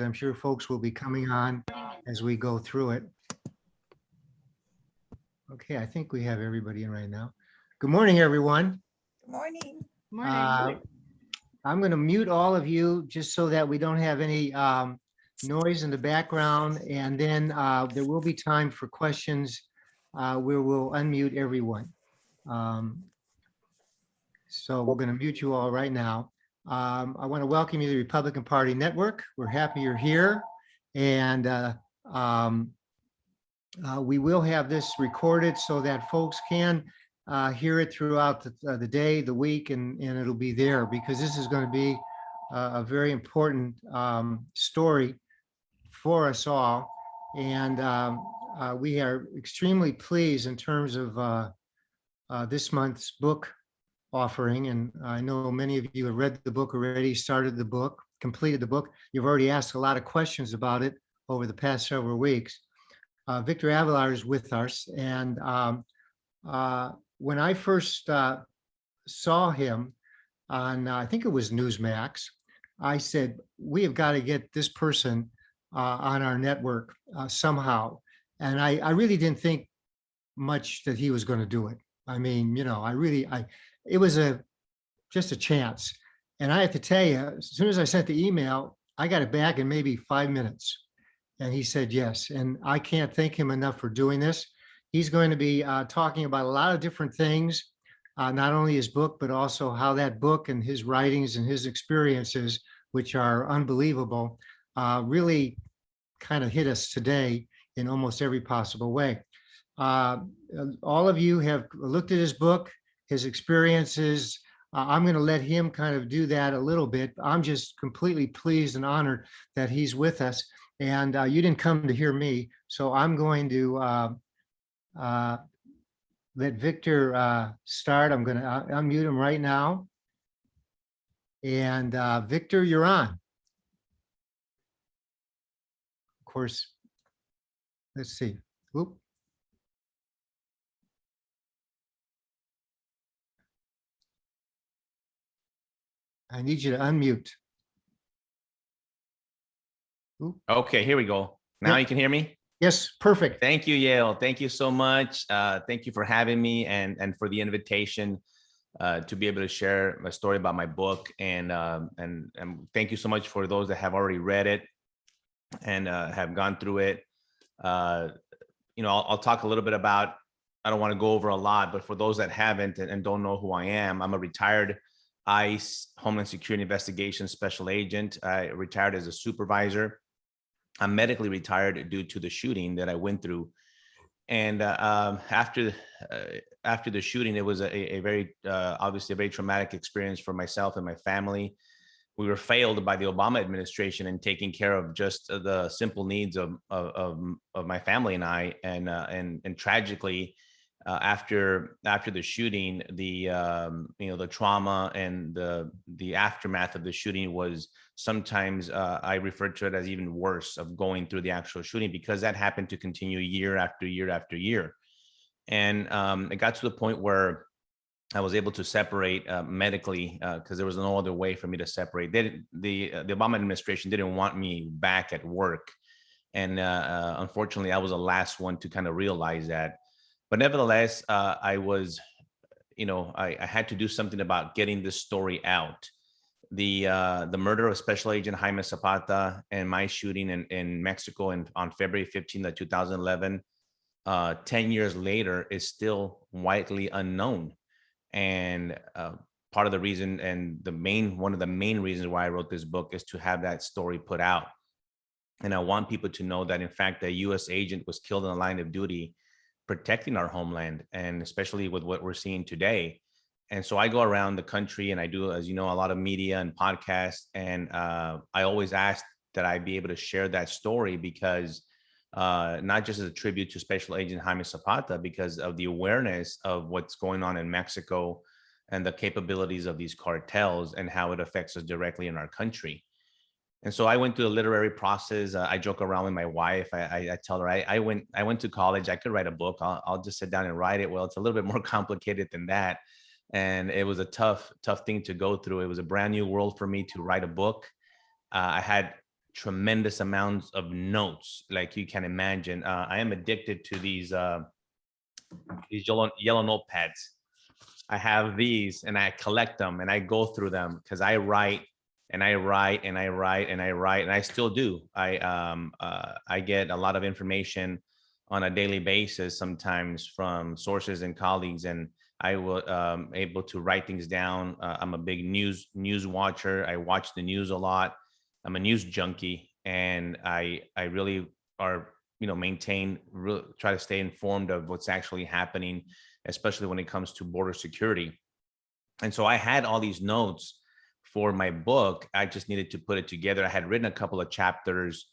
I'm sure folks will be coming on as we go through it. Okay, I think we have everybody in right now. Good morning, everyone. Good morning. I'm going to mute all of you just so that we don't have any noise in the background. And then there will be time for questions where we'll unmute everyone. So we're going to mute you all right now. I want to welcome you to the Republican Party Network. We're happy you're here. And we will have this recorded so that folks can hear it throughout the day, the week, and it'll be there because this is going to be a very important story for us all. And we are extremely pleased in terms of this month's book offering. And I know many of you have read the book already, started the book, completed the book. You've already asked a lot of questions about it over the past several weeks. Victor Avelar is with us. And when I first saw him on, I think it was Newsmax, I said, we have got to get this person on our network somehow. And I really didn't think much that he was going to do it. I mean, you know, it was just a chance. And I have to tell you, as soon as I sent the email, I got it back in maybe 5 minutes. And he said yes. And I can't thank him enough for doing this. He's going to be talking about a lot of different things, not only his book, but also how that book and his writings and his experiences, which are unbelievable, really kind of hit us today in almost every possible way. All of you have looked at his book, his experiences. I'm going to let him kind of do that a little bit. I'm just completely pleased and honored that he's with us. And you didn't come to hear me, so I'm going to let Victor start. I'm going to unmute him right now. And Victor, you're on. Of course, let's see. Whoop. I need you to unmute. Okay, here we go. Now you can hear me? Yes, perfect. Thank you, Yale. Thank you so much. Thank you for having me and for the invitation to be able to share my story about my book. And thank you so much for those that have already read it and have gone through it. You know, I'll talk a little bit about, I don't want to go over a lot, but for those that haven't and don't know who I am, I'm a retired ICE Homeland Security Investigations Special Agent. I retired as a supervisor. I'm medically retired due to the shooting that I went through. And after the shooting, it was a very, obviously a very traumatic experience for myself and my family. We were failed by the Obama administration in taking care of just the simple needs of my family and I. And tragically, after the shooting, the the trauma and the aftermath of the shooting was sometimes I refer to it as even worse of going through the actual shooting, because that happened to continue year after year after year. And it got to the point where I was able to separate medically because there was no other way for me to separate. The Obama administration didn't want me back at work. And unfortunately, I was the last one to kind of realize that. But nevertheless, I was, I had to do something about getting this story out. The murder of Special Agent Jaime Zapata and my shooting in Mexico on February 15th, 2011, 10 years later, is still widely unknown. And part of the reason and one of the main reasons why I wrote this book is to have that story put out. And I want people to know that, in fact, a U.S. agent was killed in the line of duty protecting our homeland, and especially with what we're seeing today. And so I go around the country and I do, as you know, a lot of media and podcasts. And I always ask that I be able to share that story because not just as a tribute to Special Agent Jaime Zapata, because of the awareness of what's going on in Mexico and the capabilities of these cartels and how it affects us directly in our country. And so I went through a literary process. I joke around with my wife. I tell her I went to college. I could write a book. I'll just sit down and write it. Well, it's a little bit more complicated than that. And it was a tough thing to go through. It was a brand new world for me to write a book. I had tremendous amounts of notes, like you can imagine. I am addicted to these yellow notepads. I have these and I collect them and I go through them because I write and I write and I write and I write and I still do. I get a lot of information on a daily basis, sometimes from sources and colleagues, and I will able to write things down. I'm a big news watcher. I watch the news a lot. I'm a news junkie, and I really are try to stay informed of what's actually happening, especially when it comes to border security. And so I had all these notes for my book. I just needed to put it together. I had written a couple of chapters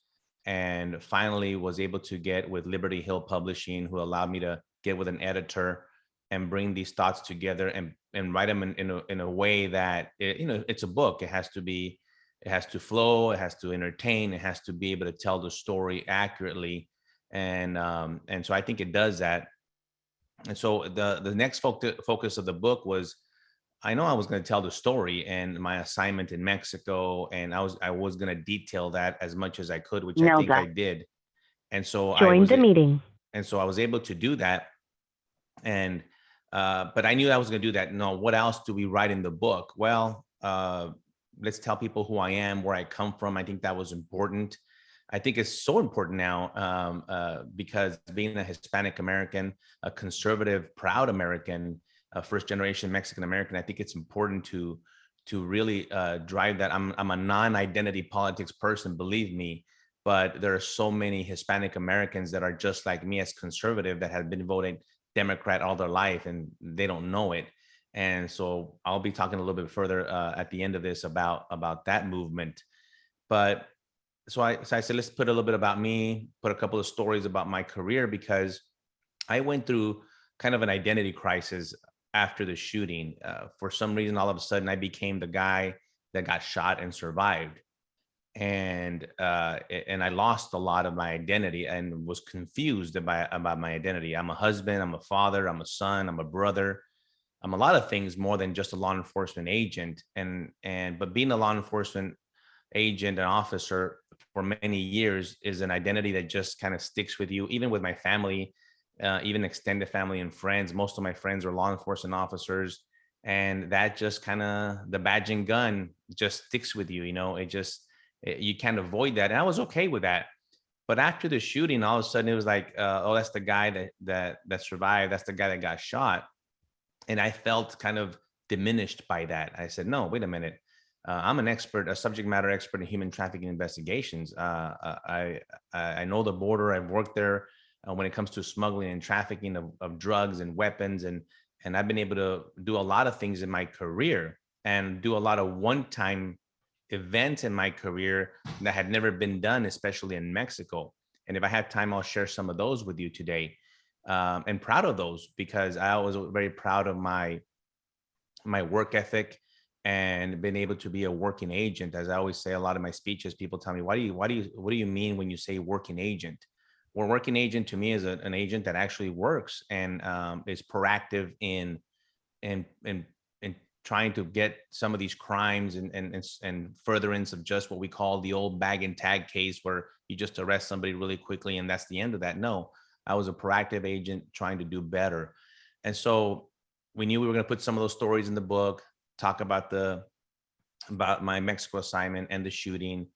and finally was able to get with Liberty Hill Publishing, who allowed me to get with an editor and bring these thoughts together and write them in a way that it's a book. It has to flow, it has to entertain, it has to be able to tell the story accurately. And so I think it does that. And so the next focus of the book was, I know I was going to tell the story and my assignment in Mexico, and I was going to detail that as much as I could, which I think I did. And so and so I was able to do that. And but I knew I was going to do that. No, what else do we write in the book? Well, let's tell people who I am, where I come from. I think that was important. I think it's so important now because being a Hispanic American, a conservative, proud American, a first generation Mexican American, I think it's important to really drive that. I'm a non-identity politics person, believe me, but there are so many Hispanic Americans that are just like me as conservative that have been voting Democrat all their life and they don't know it. And so I'll be talking a little bit further at the end of this about that movement. But so I said, let's put a little bit about me, put a couple of stories about my career, because I went through kind of an identity crisis after the shooting. For some reason, all of a sudden, I became the guy that got shot and survived, and I lost a lot of my identity and was confused about my identity. I'm a husband, I'm a father, I'm a son, I'm a brother. I'm a lot of things more than just a law enforcement agent. But being a law enforcement agent and officer for many years is an identity that just kind of sticks with you, even with my family, even extended family and friends. Most of my friends are law enforcement officers, and that just kind of, the badge and gun just sticks with you. You can't avoid that, and I was okay with that. But after the shooting, all of a sudden it was like, oh, that's the guy that survived, that's the guy that got shot. And I felt kind of diminished by that. I said, no, wait a minute. I'm an expert, a subject matter expert in human trafficking investigations. I know the border. I've worked there when it comes to smuggling and trafficking of drugs and weapons, and I've been able to do a lot of things in my career and do a lot of one-time events in my career that had never been done, especially in Mexico. And if I have time, I'll share some of those with you today. And proud of those, because I was very proud of my work ethic and been able to be a working agent. As I always say, a lot of my speeches, people tell me, what do you mean when you say working agent? Well, working agent to me is an agent that actually works and is proactive in trying to get some of these crimes and furtherance of just what we call the old bag and tag case, where you just arrest somebody really quickly and that's the end of that. No, I was a proactive agent trying to do better. And so we knew we were going to put some of those stories in the book, talk about my Mexico assignment and the shooting.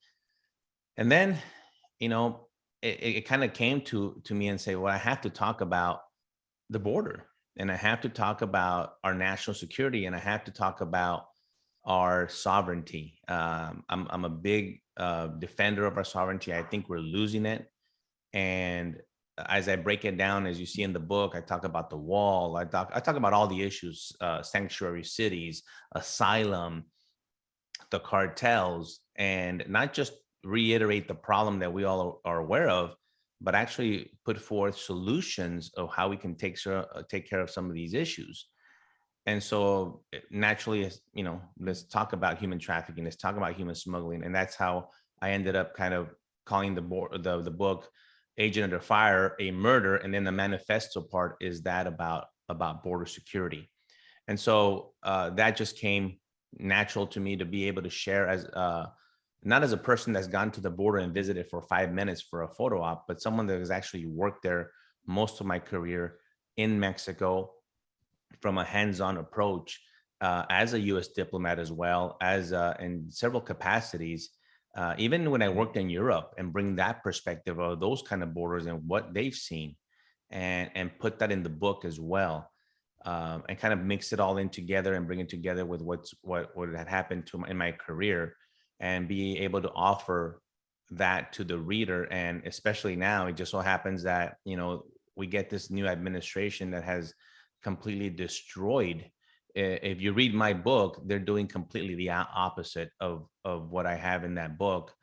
And then, it kind of came to me and say, well, I have to talk about the border, and I have to talk about our national security, and I have to talk about our sovereignty. I'm a big defender of our sovereignty. I think we're losing it. And as I break it down, as you see in the book, I talk about the wall. I talk about all the issues, sanctuary cities, asylum, the cartels, and not just reiterate the problem that we all are aware of, but actually put forth solutions of how we can take care of some of these issues. And so naturally, let's talk about human trafficking, let's talk about human smuggling. And that's how I ended up kind of calling the book Agent Under Fire, a murder. And then the manifesto part is that about border security. And so that just came natural to me to be able to share as not as a person that's gone to the border and visited for 5 minutes for a photo op, but someone that has actually worked there most of my career in Mexico from a hands-on approach, as a U.S. diplomat, as well as in several capacities. Even when I worked in Europe, and bring that perspective of those kind of borders and what they've seen, and put that in the book as well, and kind of mix it all in together and bring it together with what had happened in my career, and be able to offer that to the reader. And especially now, it just so happens that we get this new administration that has completely destroyed. If you read my book, they're doing completely the opposite of what I have in that book.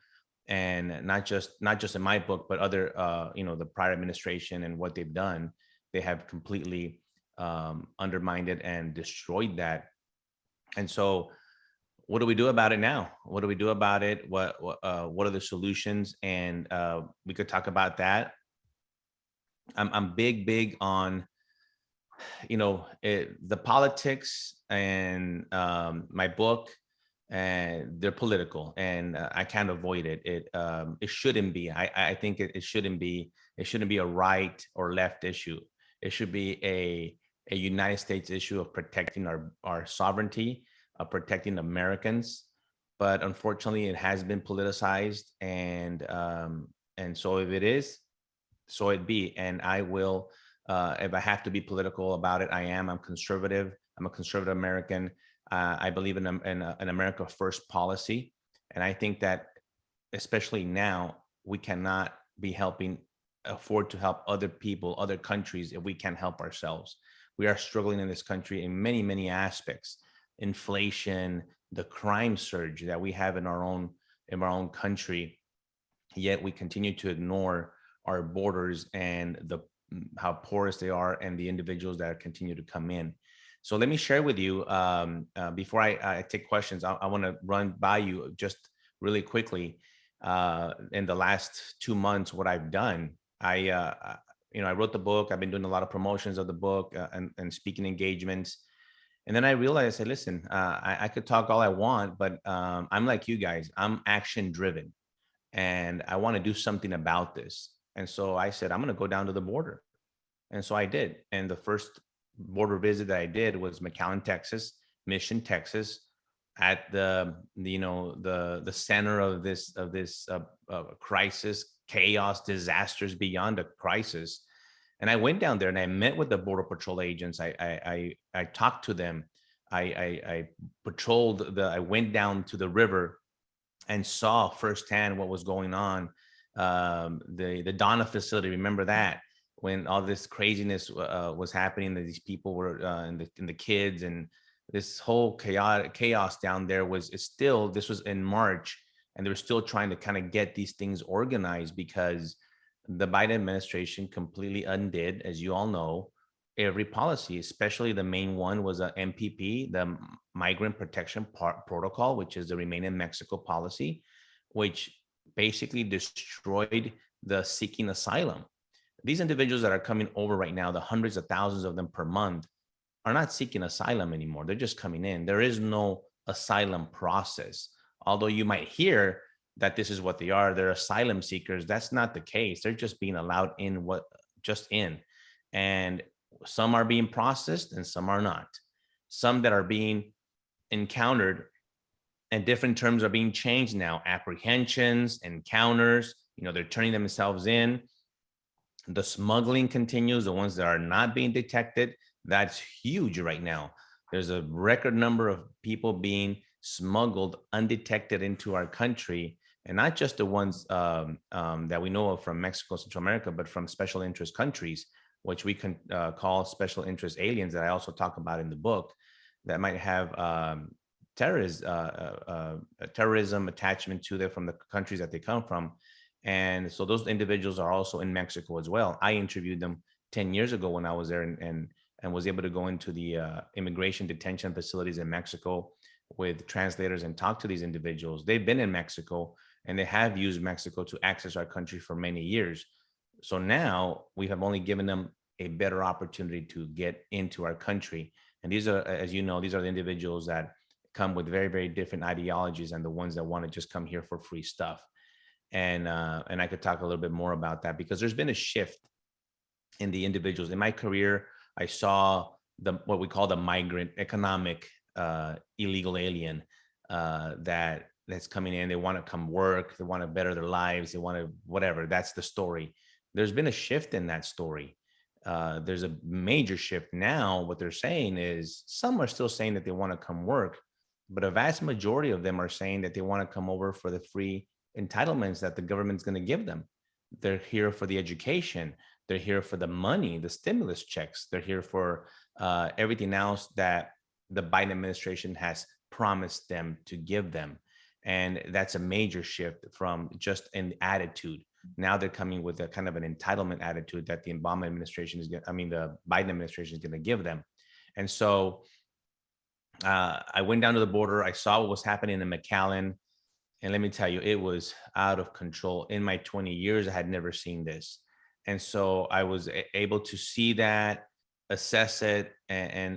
And not just in my book, but other the prior administration and what they've done, they have completely undermined it and destroyed that. And so what do we do about it now? What do we do about it? What are the solutions? And we could talk about that. I'm big on the politics, and my book, and they're political, and I can't avoid it. It shouldn't be. I think it shouldn't be. It shouldn't be a right or left issue. It should be a United States issue of protecting our sovereignty, of protecting Americans. But unfortunately, it has been politicized, and so if it is, so it be. And I will, if I have to be political about it, I am. I'm conservative. I'm a conservative American. I believe in an America First policy, and I think that especially now, we cannot be afford to help other people, other countries, if we can't help ourselves. We are struggling in this country in many aspects: inflation, the crime surge that we have in our own country. Yet we continue to ignore our borders and how porous they are, and the individuals that continue to come in. So let me share with you, before I take questions. I want to run by you just really quickly, in the last 2 months, what I've done. I wrote the book. I've been doing a lot of promotions of the book, and speaking engagements. And then I realized, I said, listen, I could talk all I want, but I'm like you guys. I'm action driven, and I want to do something about this. And so I said, I'm going to go down to the border. And so I did. And the first border visit that I did was McAllen, Texas, Mission, Texas, at the center of this crisis, chaos, disasters beyond a crisis. And I went down there and I met with the Border Patrol agents. I talked to them. I patrolled I went down to the river and saw firsthand what was going on. The Donna facility, remember that, when all this craziness was happening, that these people were, and the kids, and this whole chaos down there this was in March, and they were still trying to kind of get these things organized, because the Biden administration completely undid, as you all know, every policy. Especially the main one was a MPP, the Migrant Protection Protocol, which is the Remain in Mexico policy, which basically destroyed the seeking asylum. These individuals that are coming over right now, the hundreds of thousands of them per month, are not seeking asylum anymore. They're just coming in. There is no asylum process. Although you might hear that this is what they are, they're asylum seekers. That's not the case. They're just being allowed in, and some are being processed and some are not. Some that are being encountered, and different terms are being changed now: apprehensions, encounters. They're turning themselves in. The smuggling continues. The ones that are not being detected, that's huge right now. There's a record number of people being smuggled undetected into our country, and not just the ones that we know of from Mexico, Central America, but from special interest countries, which we can call special interest aliens, that I also talk about in the book, that might have terrorism attachment to them from the countries that they come from. And so those individuals are also in Mexico as well. I interviewed them 10 years ago when I was there, and was able to go into the immigration detention facilities in Mexico with translators and talk to these individuals. They've been in Mexico, and they have used Mexico to access our country for many years. So now we have only given them a better opportunity to get into our country. And these are, as you know, these are the individuals that come with very, very different ideologies and the ones that want to just come here for free stuff. And I could talk a little bit more about that, because there's been a shift in the individuals. In my career, I saw what we call the migrant economic illegal alien that's coming in. They want to come work, they want to better their lives, they want to whatever. That's the story. There's been a shift in that story. There's a major shift now. What they're saying is, some are still saying that they want to come work, but a vast majority of them are saying that they want to come over for the free entitlements that the government's going to give them. They're here for the education. They're here for the money, the stimulus checks. They're here for everything else that the Biden administration has promised them to give them. And that's a major shift from just an attitude. Now they're coming with a kind of an entitlement attitude that the Obama administration is, I mean, the Biden administration is going to give them. And so I went down to the border. I saw what was happening in McAllen. And let me tell you, it was out of control. In my 20 years, I had never seen this. And so I was able to see that, assess it, and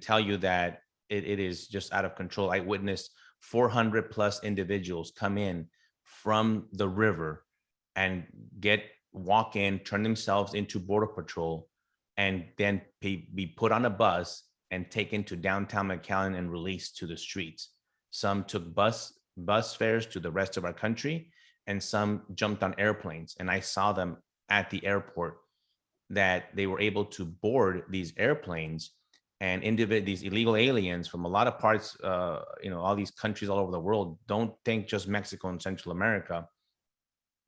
tell you that it is just out of control. I witnessed 400 plus individuals come in from the river and walk in, turn themselves into Border Patrol, and then be put on a bus and taken to downtown McAllen and released to the streets. Some took bus fares to the rest of our country, and some jumped on airplanes. And I saw them at the airport, that they were able to board these airplanes, and these illegal aliens from a lot of parts, all these countries all over the world, don't think just Mexico and Central America,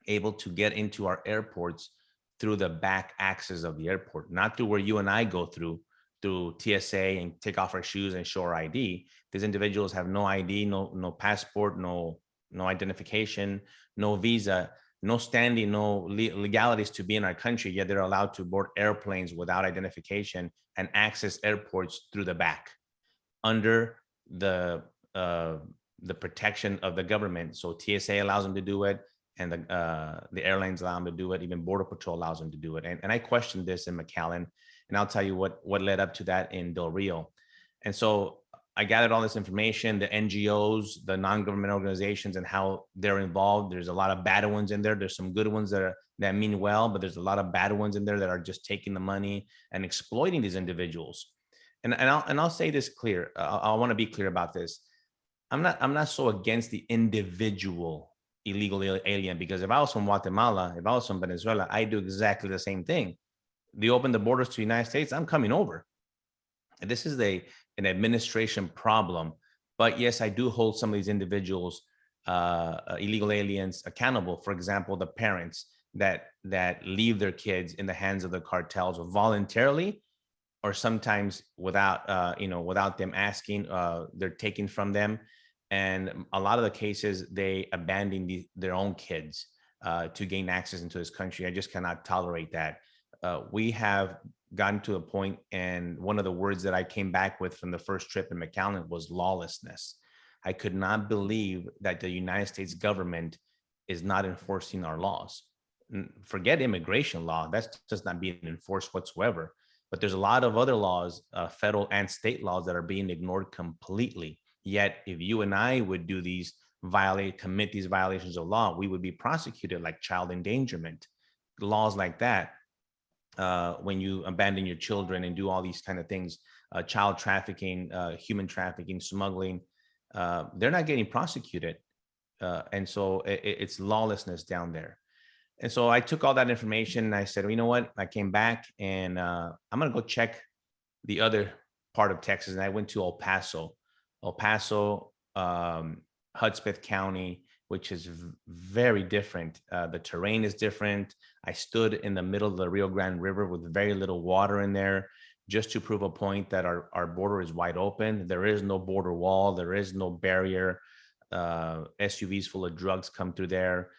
able to get into our airports through the back access of the airport, not through where you and I go through TSA and take off our shoes and show our ID. These individuals have no ID, no passport, no identification, no visa, no standing, no legalities to be in our country, yet they're allowed to board airplanes without identification and access airports through the back, under the protection of the government. So TSA allows them to do it, and the airlines allow them to do it. Even Border Patrol allows them to do it. And I questioned this in McAllen, and I'll tell you what led up to that in Del Rio. And so I gathered all this information, the NGOs, the non-government organizations, and how they're involved. There's a lot of bad ones in there. There's some good ones that mean well, but there's a lot of bad ones in there that are just taking the money and exploiting these individuals. And I'll say this clear. I want to be clear about this. I'm not so against the individual illegal alien, because if I was from Guatemala, if I was from Venezuela, I do exactly the same thing. They open the borders to the United States, I'm coming over. And this is an administration problem. But yes, I do hold some of these individuals, illegal aliens, accountable. For example, the parents that leave their kids in the hands of the cartels voluntarily, or sometimes without them asking, they're taken from them. And a lot of the cases, they abandon their own kids to gain access into this country. I just cannot tolerate that. We have gotten to a point, and one of the words that I came back with from the first trip in McAllen was lawlessness. I could not believe that the United States government is not enforcing our laws. Forget immigration law, that's just not being enforced whatsoever. But there's a lot of other laws, federal and state laws, that are being ignored completely. Yet, if you and I would commit these violations of law, we would be prosecuted like child endangerment, laws like that. When you abandon your children and do all these kind of things, child trafficking, human trafficking, smuggling, they're not getting prosecuted. And so it's lawlessness down there. And so I took all that information and I said, well, you know what? I came back, and I'm going to go check the other part of Texas. And I went to El Paso, Hudspeth County, which is very different. The terrain is different. I stood in the middle of the Rio Grande River with very little water in there, just to prove a point that our border is wide open. There is no border wall. There is no barrier. SUVs full of drugs come through there.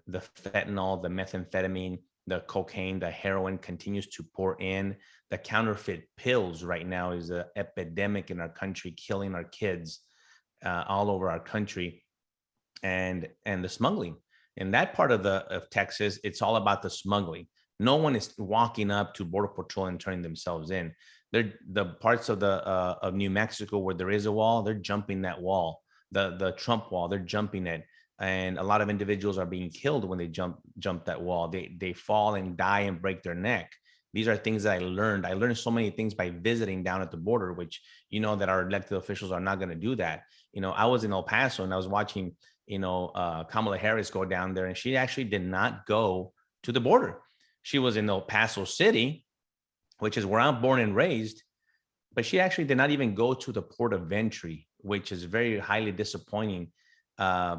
The fentanyl, the methamphetamine, the cocaine, the heroin continues to pour in. The counterfeit pills right now is an epidemic in our country, killing our kids all over our country. And the smuggling in that part of Texas, it's all about the smuggling. No one is walking up to Border Patrol and turning themselves in. They're the parts of New Mexico where there is a wall, they're jumping that wall, the Trump wall, they're jumping it. And a lot of individuals are being killed when they jump that wall. They fall and die and break their neck. These are things that I learned. I learned so many things by visiting down at the border, which that our elected officials are not going to do that. I was in El Paso and I was watching, Kamala Harris go down there, and she actually did not go to the border. She was in El Paso City, which is where I'm born and raised, but she actually did not even go to the port of entry, which is very highly disappointing,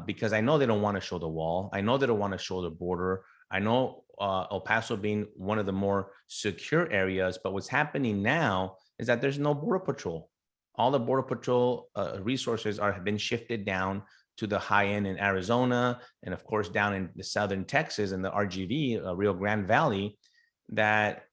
because I know they don't want to show the wall. I know they don't want to show the border. I know El Paso being one of the more secure areas, but what's happening now is that there's no border patrol. All the border patrol resources have been shifted down to the high end in Arizona, and of course down in the southern Texas and the RGV, Rio Grande Valley, that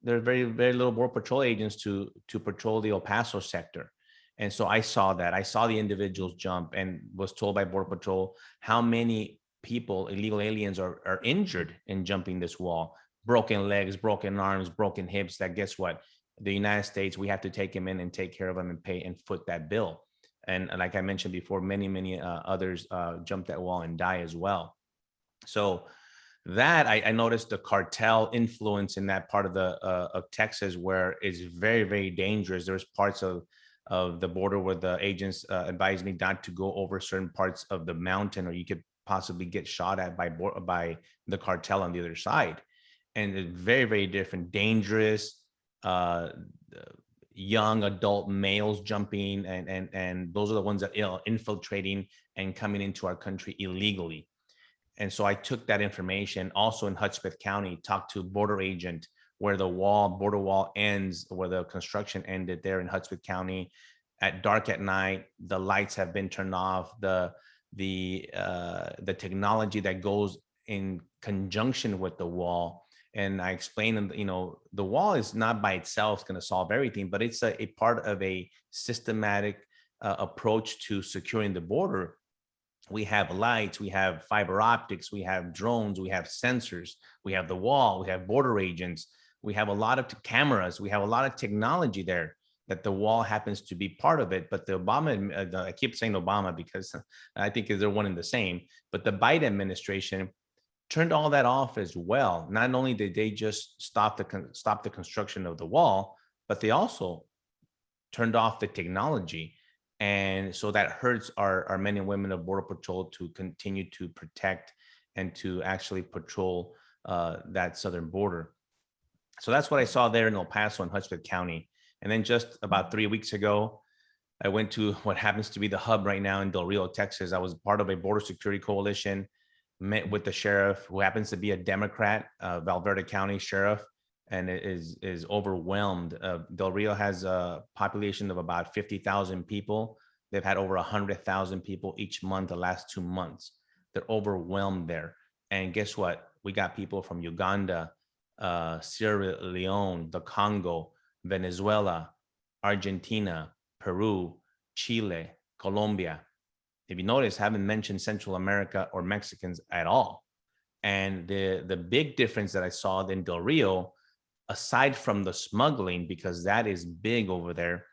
there are very, very little border patrol agents to patrol the El Paso sector. And so I saw that. I saw the individuals jump and was told by Border Patrol how many people, illegal aliens, are injured in jumping this wall. Broken legs, broken arms, broken hips. That, guess what? The United States, we have to take them in and take care of them and pay and foot that bill. And like I mentioned before, many others jump that wall and die as well. So that I noticed the cartel influence in that part of the of Texas, where it's very, very dangerous. There's parts of the border where the agents advised me not to go over certain parts of the mountain, or you could possibly get shot at by the cartel on the other side. And it's very, very different, dangerous, uh, young adult males jumping, and those are the ones that infiltrating and coming into our country illegally. And so I took that information also in Hudspeth County, talked to border agent where the border wall ends, where the construction ended there in Hudspeth County. At dark at night, the lights have been turned off. The technology that goes in conjunction with the wall. And I explained, the wall is not by itself going to solve everything, but it's a part of a systematic approach to securing the border. We have lights, we have fiber optics, we have drones, we have sensors, we have the wall, we have border agents, we have a lot of cameras, we have a lot of technology there, that the wall happens to be part of it. But the Obama, I keep saying Obama because I think they're one and the same, but the Biden administration turned all that off as well. Not only did they just stop the construction of the wall, but they also turned off the technology. And so that hurts our men and women of Border Patrol to continue to protect and to actually patrol that southern border. So that's what I saw there in El Paso and Hudspeth County. And then just about 3 weeks ago, I went to what happens to be the hub right now in Del Rio, Texas. I was part of a border security coalition, met with the sheriff, who happens to be a Democrat, Valverde County sheriff, and it is overwhelmed. Del Rio has a population of about 50,000 people. They've had over 100,000 people each month the last 2 months. They're overwhelmed there. And guess what? We got people from Uganda, Sierra Leone, the Congo, Venezuela, Argentina, Peru, Chile, Colombia. If you notice, I haven't mentioned Central America or Mexicans at all. And the big difference that I saw in Del Rio, aside from the smuggling, because that is big over there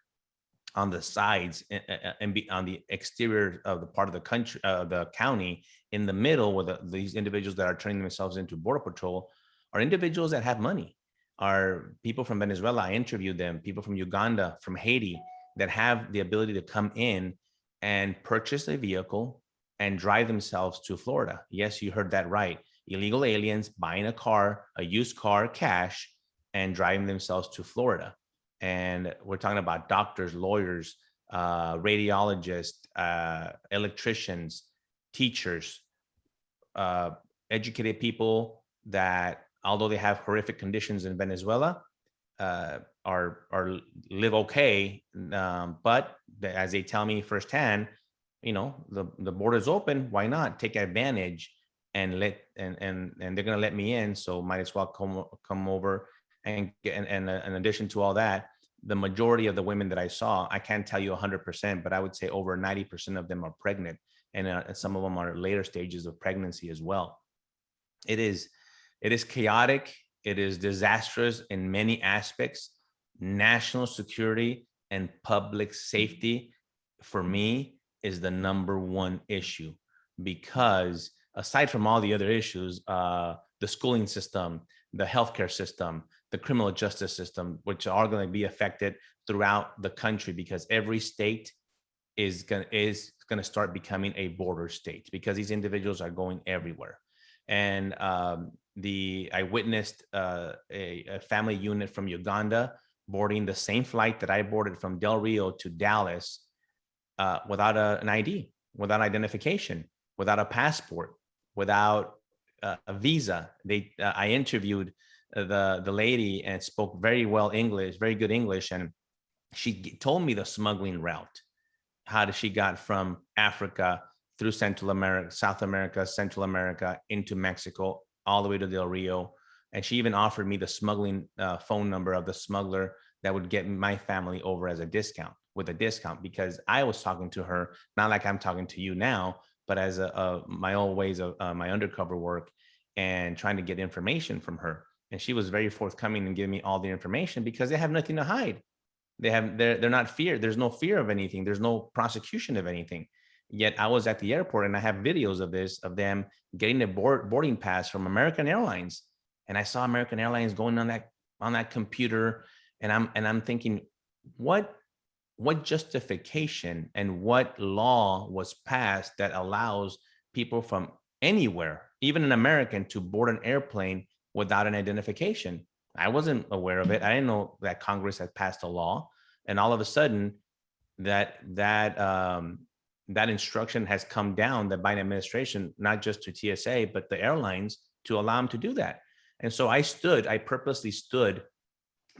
on the sides and on the exterior of the part of the country, the county, in the middle, where these individuals that are turning themselves into Border Patrol are individuals that have money, are people from Venezuela. I interviewed them, people from Uganda, from Haiti, that have the ability to come in and purchase a vehicle and drive themselves to Florida. Yes, you heard that right. Illegal aliens buying a car, a used car, cash, and driving themselves to Florida. And we're talking about doctors, lawyers, radiologists, electricians, teachers, educated people that, although they have horrific conditions in Venezuela, are live okay, but as they tell me firsthand, the border's open. Why not take advantage and they're gonna let me in, so might as well come over and in addition to all that, the majority of the women that I saw, I can't tell you 100%, but I would say over 90% of them are pregnant, and some of them are later stages of pregnancy as well. It is chaotic. It is disastrous in many aspects, national security and public safety, for me, is the number one issue, because aside from all the other issues, the schooling system, the healthcare system, the criminal justice system, which are going to be affected throughout the country, because every state is going to start becoming a border state, because these individuals are going everywhere. And I witnessed a family unit from Uganda boarding the same flight that I boarded from Del Rio to Dallas, without an ID, without identification, without a passport, without a visa. I interviewed the lady, and spoke very well English, very good English, and she told me the smuggling route, how she got from Africa through Central America, South America, Central America, into Mexico, all the way to Del Rio. And she even offered me the smuggling phone number of the smuggler that would get my family over as a discount, with a discount, because I was talking to her, not like I'm talking to you now, but as my old ways of my undercover work, and trying to get information from her. And she was very forthcoming and giving me all the information, because they have nothing to hide. They're not feared. There's no fear of anything. There's no prosecution of anything. Yet I was at the airport, and I have videos of this, of them getting a boarding pass from American Airlines. And I saw American Airlines going on that computer. And I'm thinking, what justification and what law was passed that allows people from anywhere, even an American, to board an airplane without an identification? I wasn't aware of it. I didn't know that Congress had passed a law, and all of a sudden, that instruction has come down, the Biden administration, not just to TSA but the airlines, to allow them to do that. And so I purposely stood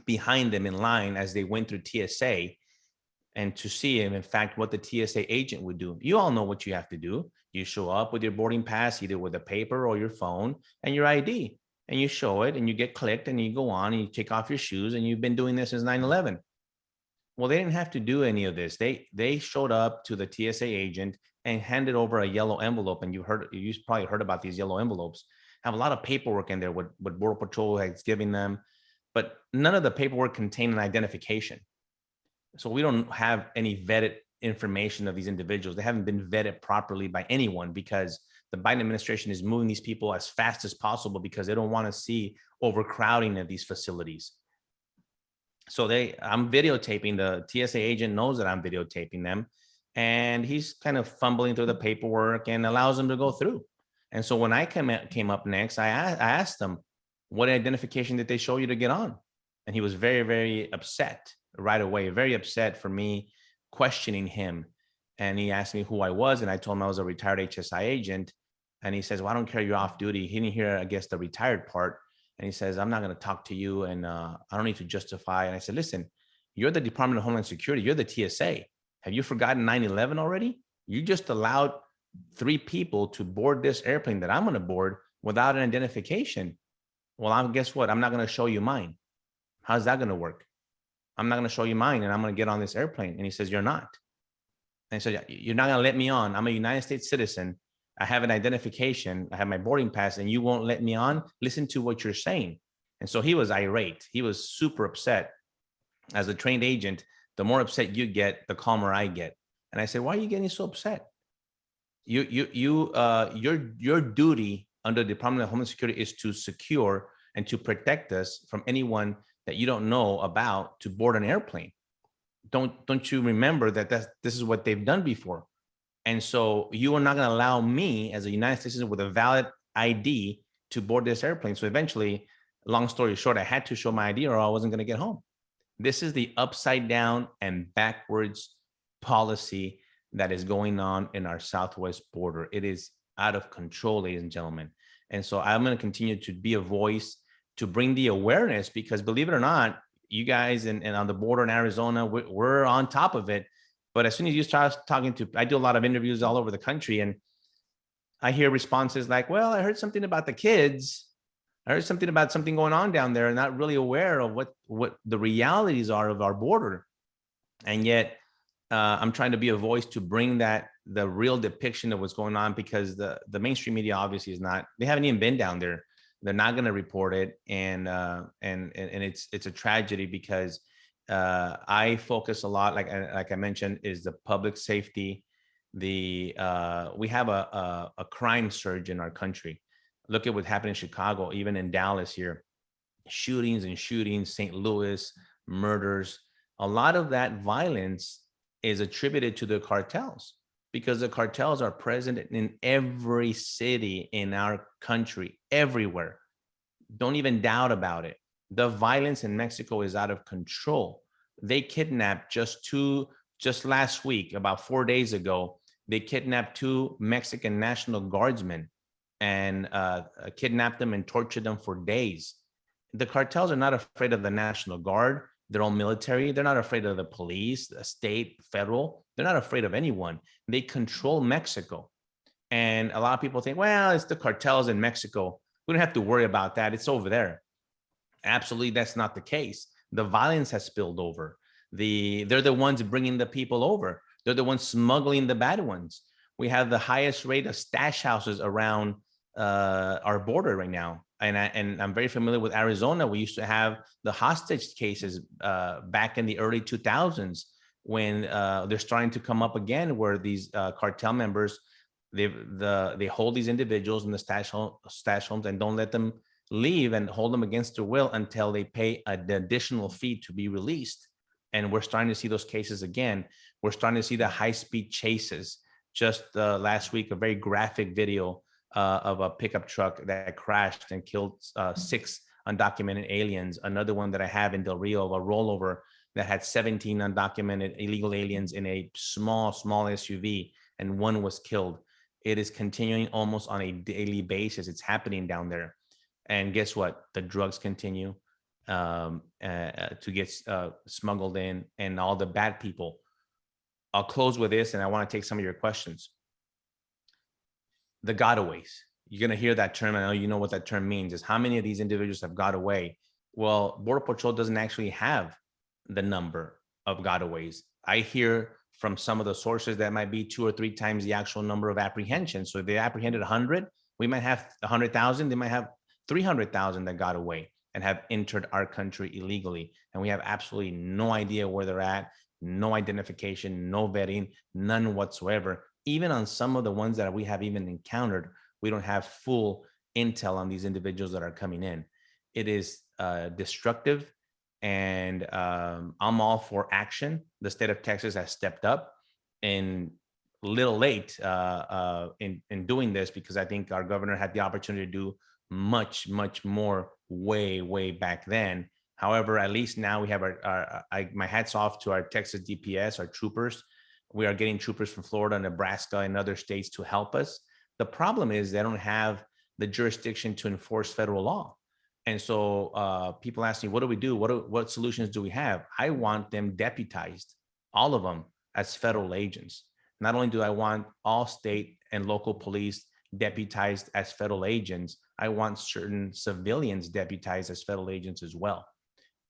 behind them in line as they went through TSA, and to see, in fact, what the TSA agent would do. You all know what you have to do. You show up with your boarding pass, either with a paper or your phone and your ID, and you show it, and you get clicked, and you go on, and you take off your shoes, and you've been doing this since 9/11. Well, they didn't have to do any of this. They showed up to the TSA agent and handed over a yellow envelope. And you probably heard about these yellow envelopes. Have a lot of paperwork in there, what Border Patrol has given them, but none of the paperwork contained an identification. So we don't have any vetted information of these individuals. They haven't been vetted properly by anyone, because the Biden administration is moving these people as fast as possible, because they don't want to see overcrowding of these facilities. So I'm videotaping. The TSA agent knows that I'm videotaping them, and he's kind of fumbling through the paperwork and allows them to go through. And so when I came up next, I asked them, what identification did they show you to get on? And he was very, very upset right away, very upset for me questioning him. And he asked me who I was, and I told him I was a retired HSI agent. And he says, well, I don't care, you're off duty. He didn't hear, I guess, the retired part. And he says, I'm not going to talk to you, and I don't need to justify. And I said, listen, you're the Department of Homeland Security. You're the TSA. Have you forgotten 9/11 already? You just allowed 3 people to board this airplane that I'm going to board without an identification. Well, guess what? I'm not going to show you mine. How's that going to work? I'm not going to show you mine, and I'm going to get on this airplane. And he says, you're not. And so you're not going to let me on. I'm a United States citizen. I have an identification. I have my boarding pass, and you won't let me on? Listen to what you're saying. And so he was irate. He was super upset. As a trained agent, the more upset you get, the calmer I get. And I said, why are you getting so upset? Your duty under the Department of Homeland Security is to secure and to protect us from anyone that you don't know about to board an airplane. Don't you remember that this is what they've done before? And so you are not going to allow me, as a United States citizen with a valid ID, to board this airplane. So eventually, long story short, I had to show my ID, or I wasn't going to get home. This is the upside down and backwards policy that is going on in our southwest border. It is out of control, ladies and gentlemen. And so I'm going to continue to be a voice to bring the awareness, because believe it or not, you guys and on the border in Arizona, we're on top of it. But as soon as you start talking to, I do a lot of interviews all over the country, and I hear responses like, well, I heard something about the kids. I heard something about something going on down there, and not really aware of what the realities are of our border. And yet I'm trying to be a voice to bring the real depiction of what's going on, because the mainstream media obviously is not, they haven't even been down there. They're not going to report it. And it's a tragedy, because I focus a lot, like I mentioned, is the public safety. We have a crime surge in our country. Look at what happened in Chicago, even in Dallas here, shootings and shootings, St. Louis, murders. A lot of that violence is attributed to the cartels because the cartels are present in every city in our country, everywhere. Don't even doubt about it. The violence in Mexico is out of control. They kidnapped just last week, about 4 days ago, they kidnapped two Mexican National Guardsmen and kidnapped them and tortured them for days. The cartels are not afraid of the National Guard, their own military. They're not afraid of the police, the state, federal. They're not afraid of anyone. They control Mexico. And a lot of people think, well, it's the cartels in Mexico. We don't have to worry about that. It's over there. Absolutely, that's not the case. The violence has spilled over. They're the ones bringing the people over. They're the ones smuggling the bad ones. We have the highest rate of stash houses around our border right now. And I'm very familiar with Arizona. We used to have the hostage cases back in the early 2000s when they're starting to come up again, where these cartel members they hold these individuals in the stash homes and don't let them leave and hold them against their will until they pay an additional fee to be released. And we're starting to see those cases again. We're starting to see the high-speed chases. Just last week, a very graphic video of a pickup truck that crashed and killed 6 undocumented aliens. Another one that I have in Del Rio, a rollover that had 17 undocumented illegal aliens in a small SUV, and one was killed. It is continuing almost on a daily basis. It's happening down there. And guess what? The drugs continue to get smuggled in, and all the bad people. I'll close with this, and I want to take some of your questions. The gotaways. You're going to hear that term. I know you know what that term means, is how many of these individuals have got away. Well, Border Patrol doesn't actually have the number of gotaways. I hear from some of the sources that might be 2 or 3 times the actual number of apprehensions. So if they apprehended 100, we might have 100,000. They might have 300,000 that got away and have entered our country illegally. And we have absolutely no idea where they're at, no identification, no vetting, none whatsoever. Even on some of the ones that we have even encountered, we don't have full intel on these individuals that are coming in. It is destructive, and I'm all for action. The state of Texas has stepped up, and a little late in doing this, because I think our governor had the opportunity to do much more way back then. However, at least now we have my hats off to our Texas DPS, our troopers. We are getting troopers from Florida, Nebraska, and other states to help us. The problem is they don't have the jurisdiction to enforce federal law. And so people ask me, what do we do? What solutions do we have? I want them deputized, all of them, as federal agents. Not only do I want all state and local police deputized as federal agents, I want certain civilians deputized as federal agents as well.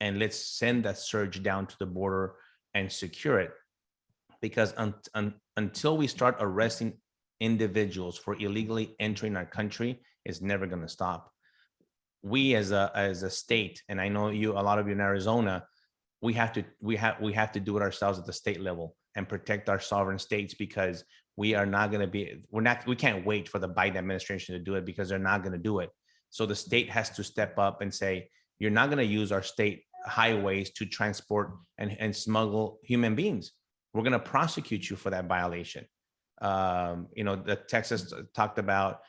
And let's send that surge down to the border and secure it. Because until we start arresting individuals for illegally entering our country, it's never going to stop. We as a state, and I know a lot of you in Arizona, we have to do it ourselves at the state level and protect our sovereign states, because we can't wait for the Biden administration to do it, because they're not going to do it. So the state has to step up and say, you're not going to use our state highways to transport and smuggle human beings. We're going to prosecute you for that violation. The Texas talked about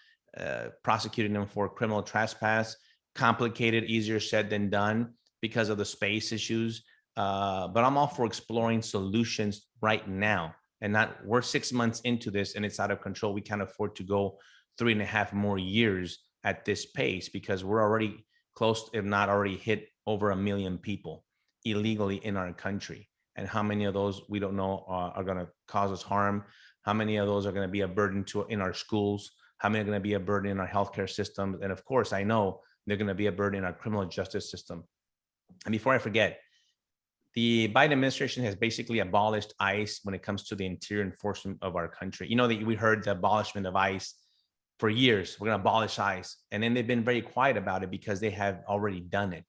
prosecuting them for criminal trespass. Complicated, easier said than done because of the space issues. But I'm all for exploring solutions right now, and not, we're 6 months into this and it's out of control. We can't afford to go 3.5 more years at this pace, because we're already close, if not already hit over 1 million people illegally in our country. And how many of those we don't know are going to cause us harm? How many of those are going to be a burden in our schools? How many are going to be a burden in our healthcare system? And of course, I know they're going to be a burden in our criminal justice system. And before I forget, the Biden administration has basically abolished ICE when it comes to the interior enforcement of our country. You know, that we heard the abolishment of ICE for years. We're going to abolish ICE. And then they've been very quiet about it, because they have already done it.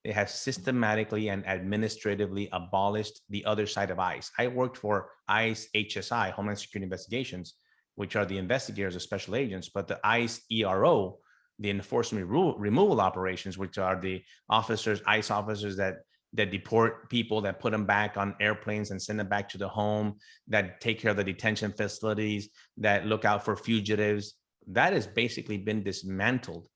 they have systematically and administratively abolished the other side of ICE. I worked for ICE HSI, Homeland Security Investigations, which are the investigators or special agents, but the ICE ERO, the enforcement removal operations, which are the officers, ICE officers that deport people, that put them back on airplanes and send them back to the home, that take care of the detention facilities, that look out for fugitives. That has basically been dismantled.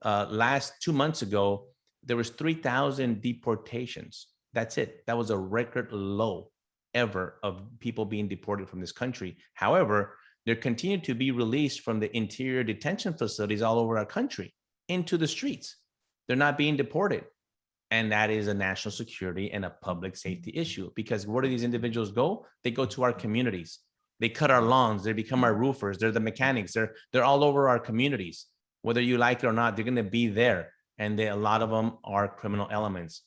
Last 2 months ago, there was 3,000 deportations. That's it. That was a record low ever of people being deported from this country. However, there continue to be released from the interior detention facilities all over our country into the streets. They're not being deported. And that is a national security and a public safety issue, because where do these individuals go? They go to our communities. They cut our lawns. They become our roofers. They're the mechanics. They're all over our communities. Whether you like it or not, they're going to be there. And a lot of them are criminal elements.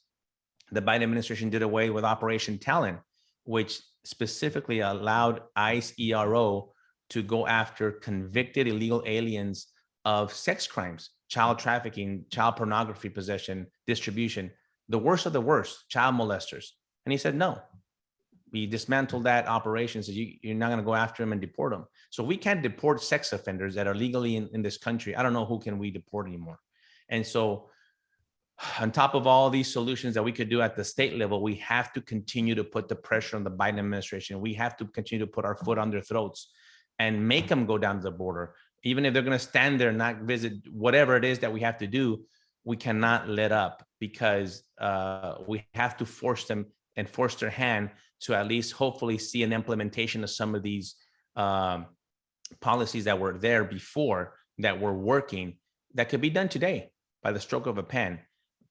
The Biden administration did away with Operation Talon, which specifically allowed ICE ERO to go after convicted illegal aliens of sex crimes, child trafficking, child pornography possession, distribution, the worst of the worst, child molesters. And he said, no, we dismantled that operation. So you're not going to go after them and deport them. So we can't deport sex offenders that are legally in this country. I don't know who can we deport anymore. And so on top of all these solutions that we could do at the state level, we have to continue to put the pressure on the Biden administration. We have to continue to put our foot on their throats and make them go down to the border. Even if they're going to stand there and not visit, whatever it is that we have to do, we cannot let up, because we have to force them and force their hand to at least hopefully see an implementation of some of these policies that were there before, that were working, that could be done today by the stroke of a pen.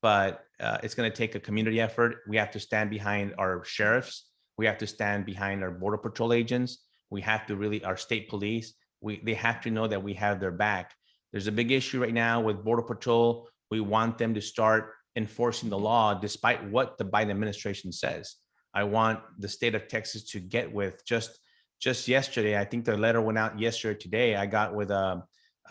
But it's going to take a community effort. We have to stand behind our sheriffs. We have to stand behind our Border Patrol agents. We have to really, our state police, they have to know that we have their back. There's a big issue right now with Border Patrol. We want them to start enforcing the law despite what the Biden administration says. I want the state of Texas to get with, just yesterday, I think the letter went out yesterday or today, I got with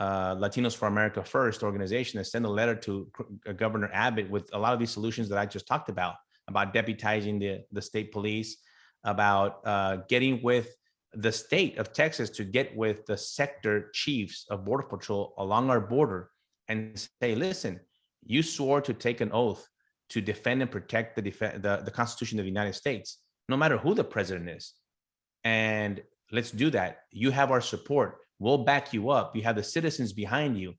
Latinos for America First organization that sent a letter to Governor Abbott with a lot of these solutions that I just talked about deputizing the state police, about getting with the state of Texas to get with the sector chiefs of Border Patrol along our border and say, listen, you swore to take an oath to defend and protect the Constitution of the United States, no matter who the president is. And let's do that. You have our support. We'll back you up. You have the citizens behind you.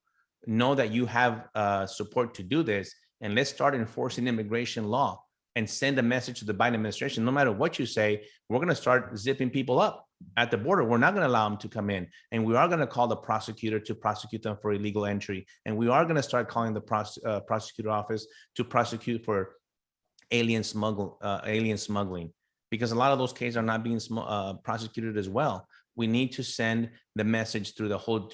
Know that you have support to do this. And let's start enforcing immigration law and send a message to the Biden administration. No matter what you say, we're going to start zipping people up at the border. We're not going to allow them to come in. And we are going to call the prosecutor to prosecute them for illegal entry. And we are going to start calling the prosecutor office to prosecute for alien smuggling, because a lot of those cases are not being prosecuted as well. We need to send the message through the whole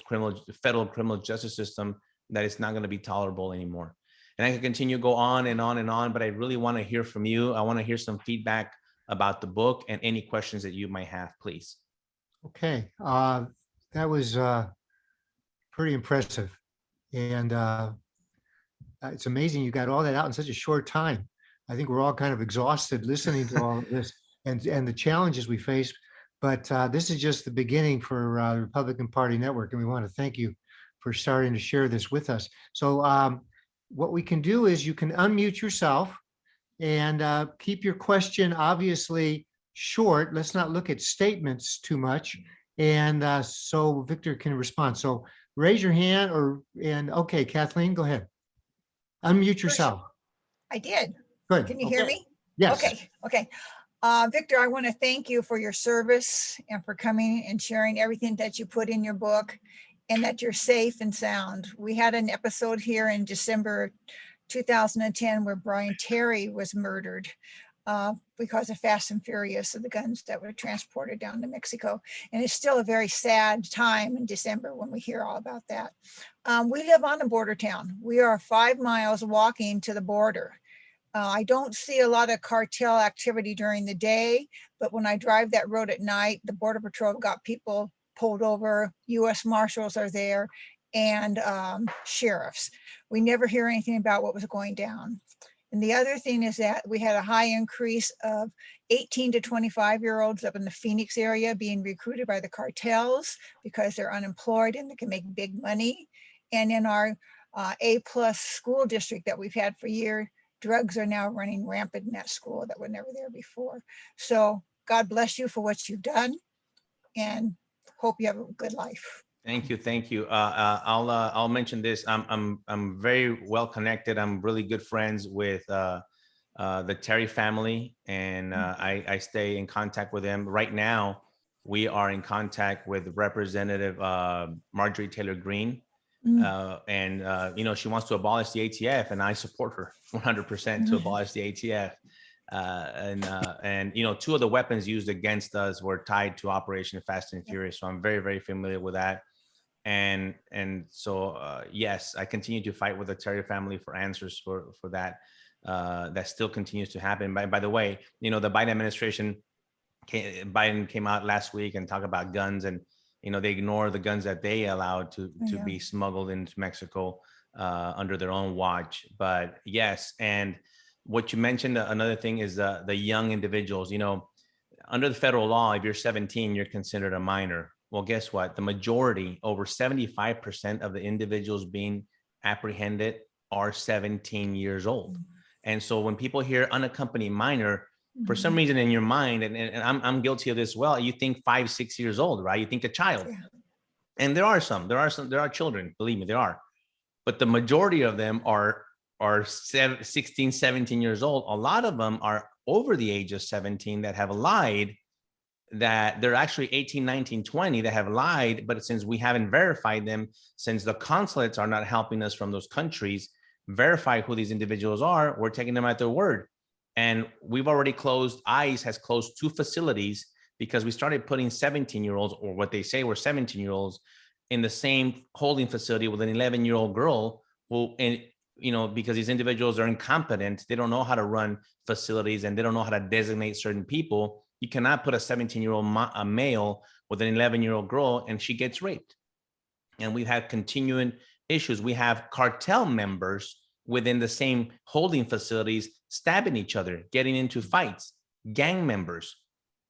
federal criminal justice system that it's not going to be tolerable anymore. And I can continue go on and on and on, but I really want to hear from you. I want to hear some feedback about the book and any questions that you might have, please. Okay, that was pretty impressive. And it's amazing you got all that out in such a short time. I think we're all kind of exhausted listening to all of this and the challenges we face. But this is just the beginning for the Republican Party Network, and we want to thank you for starting to share this with us. So what we can do is you can unmute yourself and keep your question obviously short. Let's not look at statements too much. And so Victor can respond. So raise your hand okay, Kathleen, go ahead. Unmute yourself. I did. Good. Can you hear me? Yes. Okay. Victor, I want to thank you for your service and for coming and sharing everything that you put in your book, and that you're safe and sound. We had an episode here in December 2010 where Brian Terry was murdered because of Fast and Furious, of the guns that were transported down to Mexico. And it's still a very sad time in December when we hear all about that. We live on a border town. We are 5 miles walking to the border. I don't see a lot of cartel activity during the day, but when I drive that road at night, the Border Patrol got people pulled over, U.S. Marshals are there, and sheriffs. We never hear anything about what was going down. And the other thing is that we had a high increase of 18 to 25-year-olds up in the Phoenix area being recruited by the cartels because they're unemployed and they can make big money. And in our A+ school district that we've had for years, drugs are now running rampant in that school that were never there before. So God bless you for what you've done, and hope you have a good life. Thank you, thank you. I'll mention this. I'm very well connected. I'm really good friends with the Terry family, and I stay in contact with them. Right now, we are in contact with Representative Marjorie Taylor Greene, and you know, she wants to abolish the ATF, and I support her 100% to abolish the ATF. And you know, 2 of the weapons used against us were tied to Operation Fast and Furious, so I'm very, very familiar with that. And so yes, I continue to fight with the Terry family for answers for that. That still continues to happen. By the way, you know, the Biden administration, Biden came out last week and talked about guns, and you know, they ignore the guns that they allowed to be smuggled into Mexico under their own watch. But yes, and what you mentioned, another thing is the young individuals. You know, under the federal law, if you're 17, you're considered a minor. Well, guess what? The majority, over 75% of the individuals being apprehended are 17 years old. And so when people hear unaccompanied minor, for some reason in your mind, and I'm guilty of this as well, you think 5, 6 years old, right? You think a child. And there are children, believe me, there are. But the majority of them are 16, 17 years old. A lot of them are over the age of 17 that have lied, that they're actually 18, 19, 20 that have lied. But since we haven't verified them, since the consulates are not helping us from those countries verify who these individuals are, we're taking them at their word. And we've already closed, ICE has closed 2 facilities because we started putting 17-year-olds, or what they say were 17-year-olds, in the same holding facility with an 11-year-old girl who, and you know, because these individuals are incompetent, they don't know how to run facilities, and they don't know how to designate certain people. You cannot put a 17-year-old male with an 11-year-old girl and she gets raped. And we've had continuing issues. We have cartel members within the same holding facilities stabbing each other, getting into fights, gang members.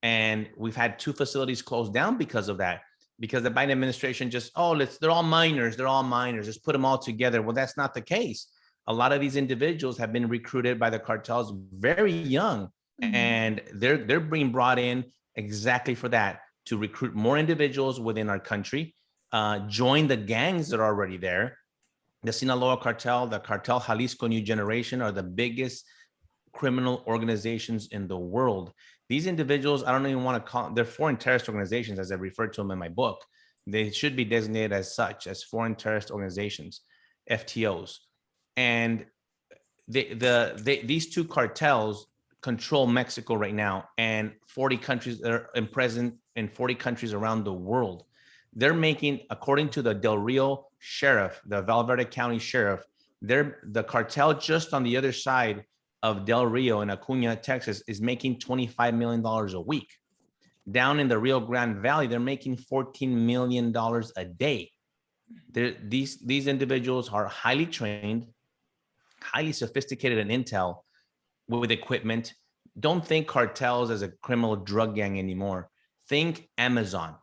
And we've had 2 facilities closed down because of that, because the Biden administration just, they're all minors, just put them all together. Well, that's not the case. A lot of these individuals have been recruited by the cartels very young, and they're being brought in exactly for that, to recruit more individuals within our country, join the gangs that are already there. The Sinaloa cartel, the cartel Jalisco New Generation are the biggest criminal organizations in the world. These individuals, I don't even want to call, they're foreign terrorist organizations, as I refer to them in my book. They should be designated as such, as foreign terrorist organizations, FTOs. And these 2 cartels control Mexico right now, and 40 countries that are present in 40 countries around the world. They're making, according to the Del Rio sheriff, the Valverde County sheriff, the cartel just on the other side of Del Rio in Acuña, Texas, is making $25 million a week. Down in the Rio Grande Valley, they're making $14 million a day. These individuals are highly trained, highly sophisticated in intel, with equipment. Don't think cartels as a criminal drug gang anymore. Think Amazon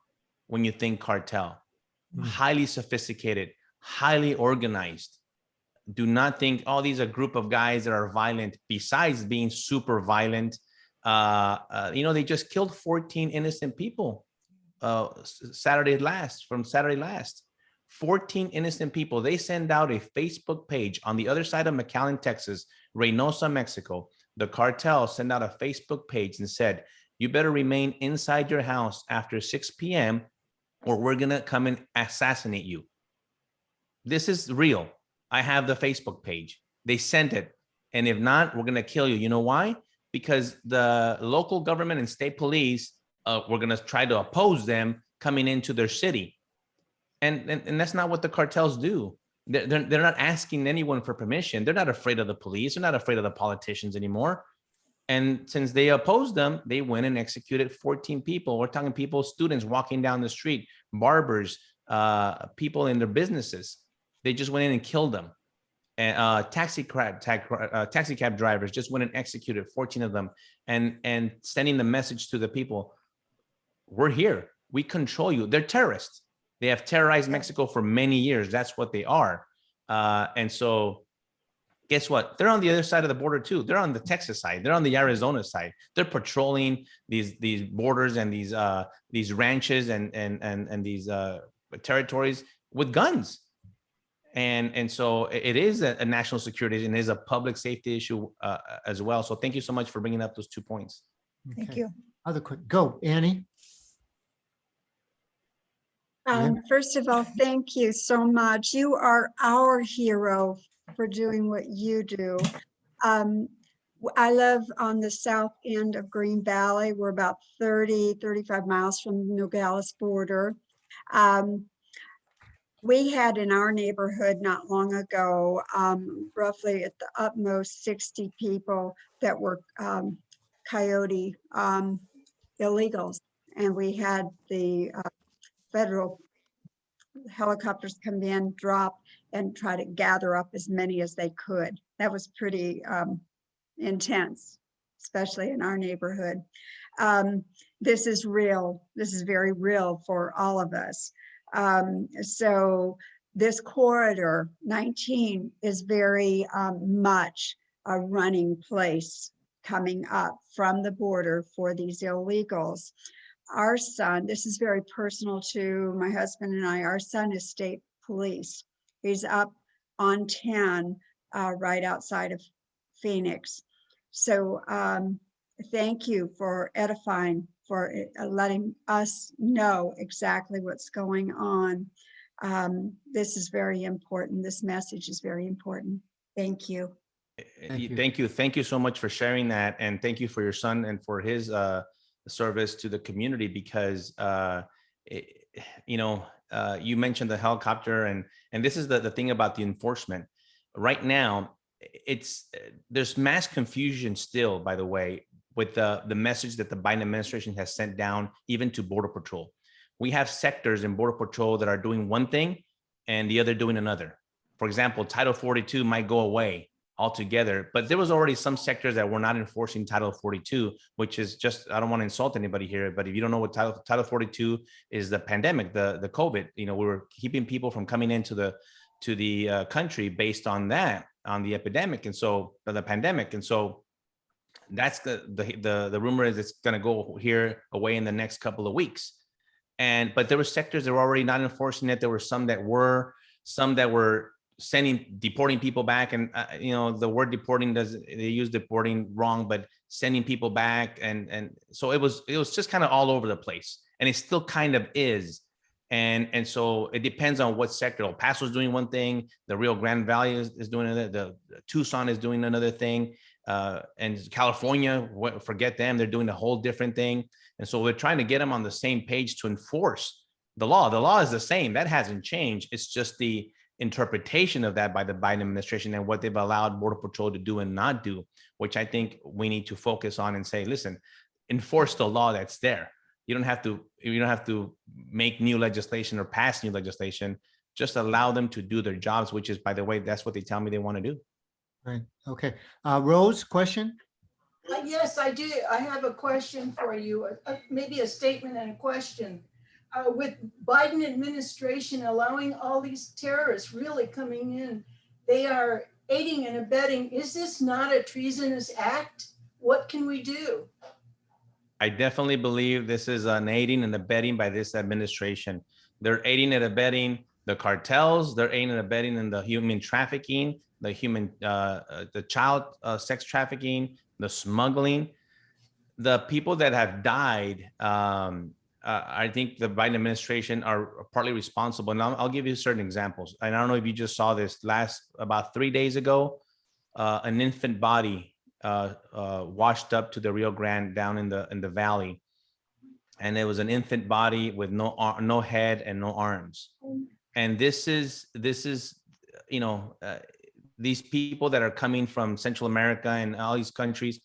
when you think cartel. Highly sophisticated, highly organized. Do not think, these are a group of guys that are violent. Besides being super violent, you know, they just killed 14 innocent people Saturday last. 14 innocent people. They send out a Facebook page on the other side of McAllen, Texas, Reynosa, Mexico. The cartel sent out a Facebook page and said, you better remain inside your house after 6 p.m. or we're going to come and assassinate you. This is real. I have the Facebook page. They sent it. And if not, we're going to kill you. You know why? Because the local government and state police, we're going to try to oppose them coming into their city. And that's not what the cartels do. They're not asking anyone for permission. They're not afraid of the police. They're not afraid of the politicians anymore. And since they opposed them, they went and executed 14 people. We're talking people, students walking down the street, barbers, people in their businesses. They just went in and killed them. and taxi cab drivers just went and executed 14 of them, and sending the message to the people, we're here, we control you. They're terrorists. They have terrorized Mexico for many years. That's what they are. And so guess what? They're on the other side of the border too. They're on the Texas side. They're on the Arizona side. They're patrolling these borders and these ranches and these territories with guns. And so it is a national security and is a public safety issue as well. So thank you so much for bringing up those 2 points. Thank Okay. you. Other quick, go, Annie. First of all, thank you so much. You are our hero for doing what you do. I live on the south end of Green Valley. We're about 35 miles from the Nogales border. We had in our neighborhood not long ago, roughly at the utmost 60 people that were coyote illegals. And we had the federal helicopters come in, drop, and try to gather up as many as they could. That was pretty intense, especially in our neighborhood. This is real. This is very real for all of us. So this corridor 19 is very much a running place coming up from the border for these illegals. Our son, this is very personal to my husband and I, our son is state police. He's up on 10 right outside of Phoenix. So thank you for edifying, for letting us know exactly what's going on. This is very important. This message is very important. Thank you. Thank you so much for sharing that. And thank you for your son and for his service to the community, because you mentioned the helicopter, and this is the thing about the enforcement right now. There's mass confusion still, by the way, with the message that the Biden administration has sent down even to Border Patrol. We have sectors in Border Patrol that are doing one thing and the other doing another. For example, Title 42 might go away altogether, but there was already some sectors that were not enforcing Title 42, which is just, I don't want to insult anybody here, but if you don't know what Title 42 is, the pandemic, the COVID, we were keeping people from coming into the country based on that, on the epidemic, and so the pandemic, and so that's the rumor is it's going to go here away in the next couple of weeks. But there were sectors that were already not enforcing it. There were some that were deporting people back, and the word deporting they use deporting wrong, but sending people back, and so it was just kind of all over the place, and it still kind of is. And so it depends on what sector. El Paso is doing one thing, the Rio Grande Valley is doing another, the Tucson is doing another thing, and California, forget them, they're doing a whole different thing. And so we're trying to get them on the same page to enforce the law. The law is the same, that hasn't changed. It's just the interpretation of that by the Biden administration and what they've allowed Border Patrol to do and not do, which I think we need to focus on and say, listen, enforce the law that's there. You don't have to make new legislation or pass new legislation. Just allow them to do their jobs, which is, by the way, that's what they tell me they want to do. Right. Okay. Rose, question? Yes, I do. I have a question for you, maybe a statement and a question. With Biden administration allowing all these terrorists really coming in, they are aiding and abetting. Is this not a treasonous act? What can we do? I definitely believe this is an aiding and abetting by this administration. They're aiding and abetting the cartels. They're aiding and abetting in the human trafficking, the child sex trafficking, the smuggling. The people that have died, I think the Biden administration are partly responsible. And I'll give you certain examples. And I don't know if you just saw this about 3 days ago, an infant body washed up to the Rio Grande down in the valley, and it was an infant body with no head and no arms. And this is these people that are coming from Central America and all these countries,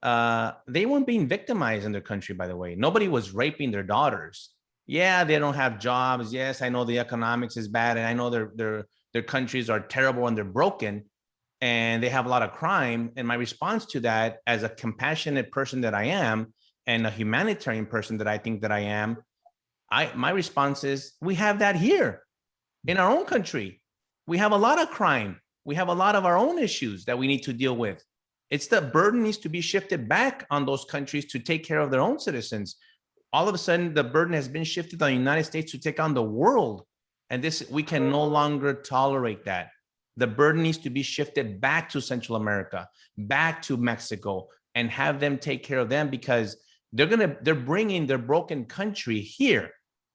they weren't being victimized in their country, by the way. Nobody was raping their daughters. Yeah, they don't have jobs. Yes, I know the economics is bad, and I know their countries are terrible and they're broken and they have a lot of crime. And my response to that, as a compassionate person that I am and a humanitarian person that I think that I am, my response is, we have that here in our own country. We have a lot of crime. We have a lot of our own issues that we need to deal with. It's the burden needs to be shifted back on those countries to take care of their own citizens. All of a sudden, the burden has been shifted on the United States to take on the world. And this, we can no longer tolerate that. The burden needs to be shifted back to Central America, back to Mexico, and have them take care of them, because they're bringing their broken country here.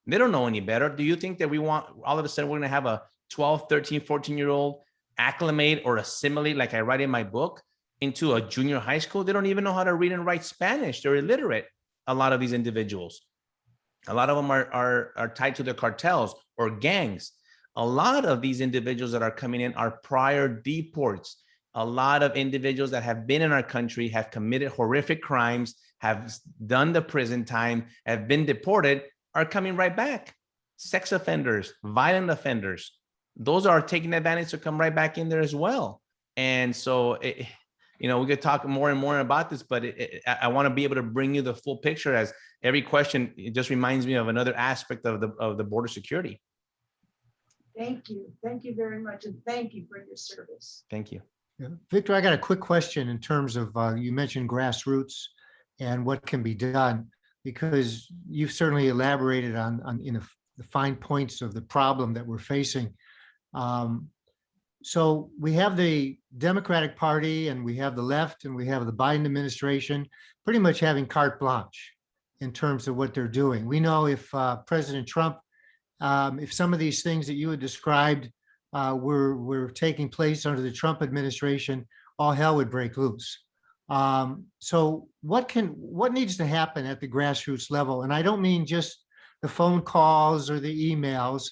They don't know any better. Do you think that we want, all of a sudden, we're going to have a 12, 13, 14-year-old acclimate or assimilate, like I write in my book, into a junior high school? They don't even know how to read and write Spanish. They're illiterate. A lot of these individuals, a lot of them are tied to the cartels or gangs. A lot of these individuals that are coming in are prior deports. A lot of individuals that have been in our country, have committed horrific crimes, have done the prison time, have been deported, are coming right back. Sex offenders, violent offenders, those are taking advantage to come right back in there as well. And so, we could talk more and more about this, but I want to be able to bring you the full picture, as every question, it just reminds me of another aspect of the border security. Thank you. Thank you very much. And thank you for your service. Thank you. Yeah. Victor, I got a quick question in terms of, you mentioned grassroots and what can be done, because you've certainly elaborated on the fine points of the problem that we're facing. So we have the Democratic Party and we have the left and we have the Biden administration pretty much having carte blanche in terms of what they're doing. We know if President Trump, if some of these things that you had described were taking place under the Trump administration, all hell would break loose. So what needs to happen at the grassroots level? And I don't mean just the phone calls or the emails,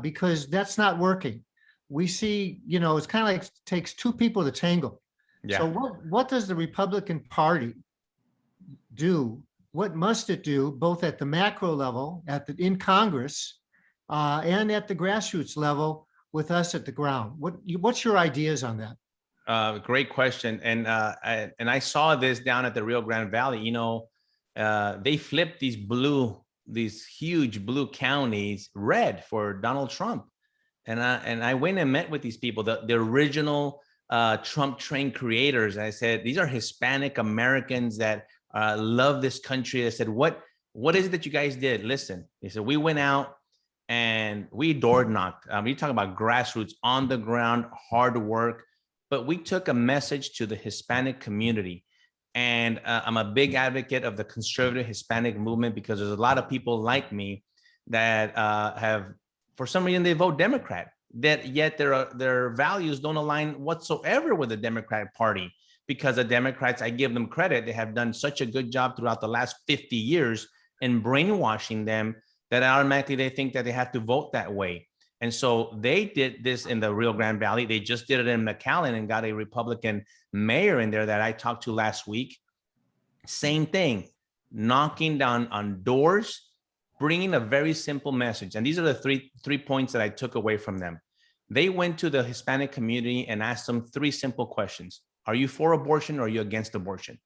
because that's not working. We see, it's kind of like it takes two people to tango. Yeah. So what does the Republican Party do? What must it do, both at the macro level, in Congress, and at the grassroots level with us at the ground? What's your ideas on that? Great question. And I saw this down at the Rio Grande Valley. They flipped these huge blue counties red for Donald Trump. And I went and met with these people, the original Trump train creators. And I said, these are Hispanic Americans that love this country. I said, what is it that you guys did? Listen, they said, we went out and we door knocked. You talk about grassroots, on the ground, hard work, but we took a message to the Hispanic community. And I'm a big advocate of the conservative Hispanic movement, because there's a lot of people like me that have, for some reason, they vote Democrat, that yet their values don't align whatsoever with the Democratic Party. Because the Democrats, I give them credit, they have done such a good job throughout the last 50 years in brainwashing them that automatically they think that they have to vote that way. And so they did this in the Rio Grande Valley. They just did it in McAllen and got a Republican mayor in there that I talked to last week. Same thing, knocking down on doors, bringing a very simple message. And these are the three points that I took away from them. They went to the Hispanic community and asked them three simple questions. Are you for abortion or are you against abortion?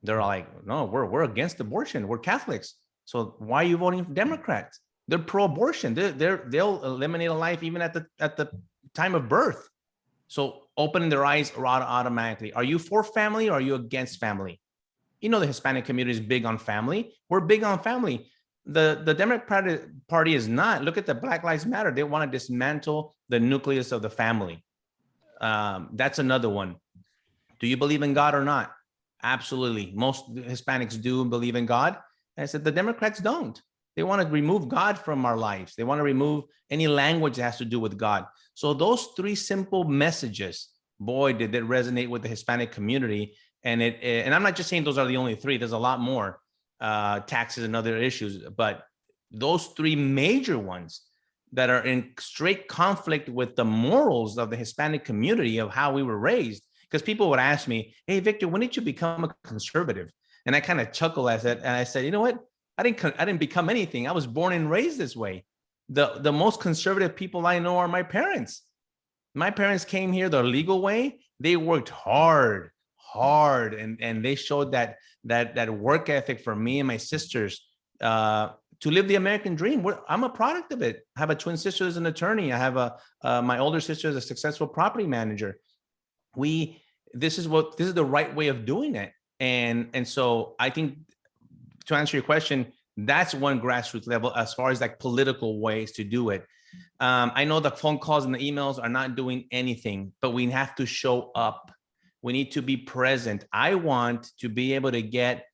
They're like, no, we're against abortion. We're Catholics. So why are you voting for Democrats? They're pro-abortion. They'll eliminate a life even at the time of birth. So opening their eyes automatically. Are you for family or are you against family? The Hispanic community is big on family. We're big on family. The Democratic Party is not. Look at the Black Lives Matter. They want to dismantle the nucleus of the family. That's another one. Do you believe in God or not? Absolutely. Most Hispanics do believe in God. And I said, the Democrats don't. They want to remove God from our lives. They want to remove any language that has to do with God. So those three simple messages, boy, did it resonate with the Hispanic community. And I'm not just saying those are the only three. There's a lot more, taxes and other issues. But those three major ones that are in straight conflict with the morals of the Hispanic community, of how we were raised. Because people would ask me, hey, Victor, when did you become a conservative? And I kind of chuckle at it. And I said, you know what? I didn't become anything. I was born and raised this way. The most conservative people I know are my parents. My parents came here the legal way. They worked hard, and they showed that work ethic for me and my sisters to live the American dream. I'm a product of it. I have a twin sister as an attorney. I have my older sister is a successful property manager. This is the right way of doing it. And so I think, to answer your question, that's one grassroots level as far as like political ways to do it. I know the phone calls and the emails are not doing anything, but we have to show up. We need to be present. I want to be able to get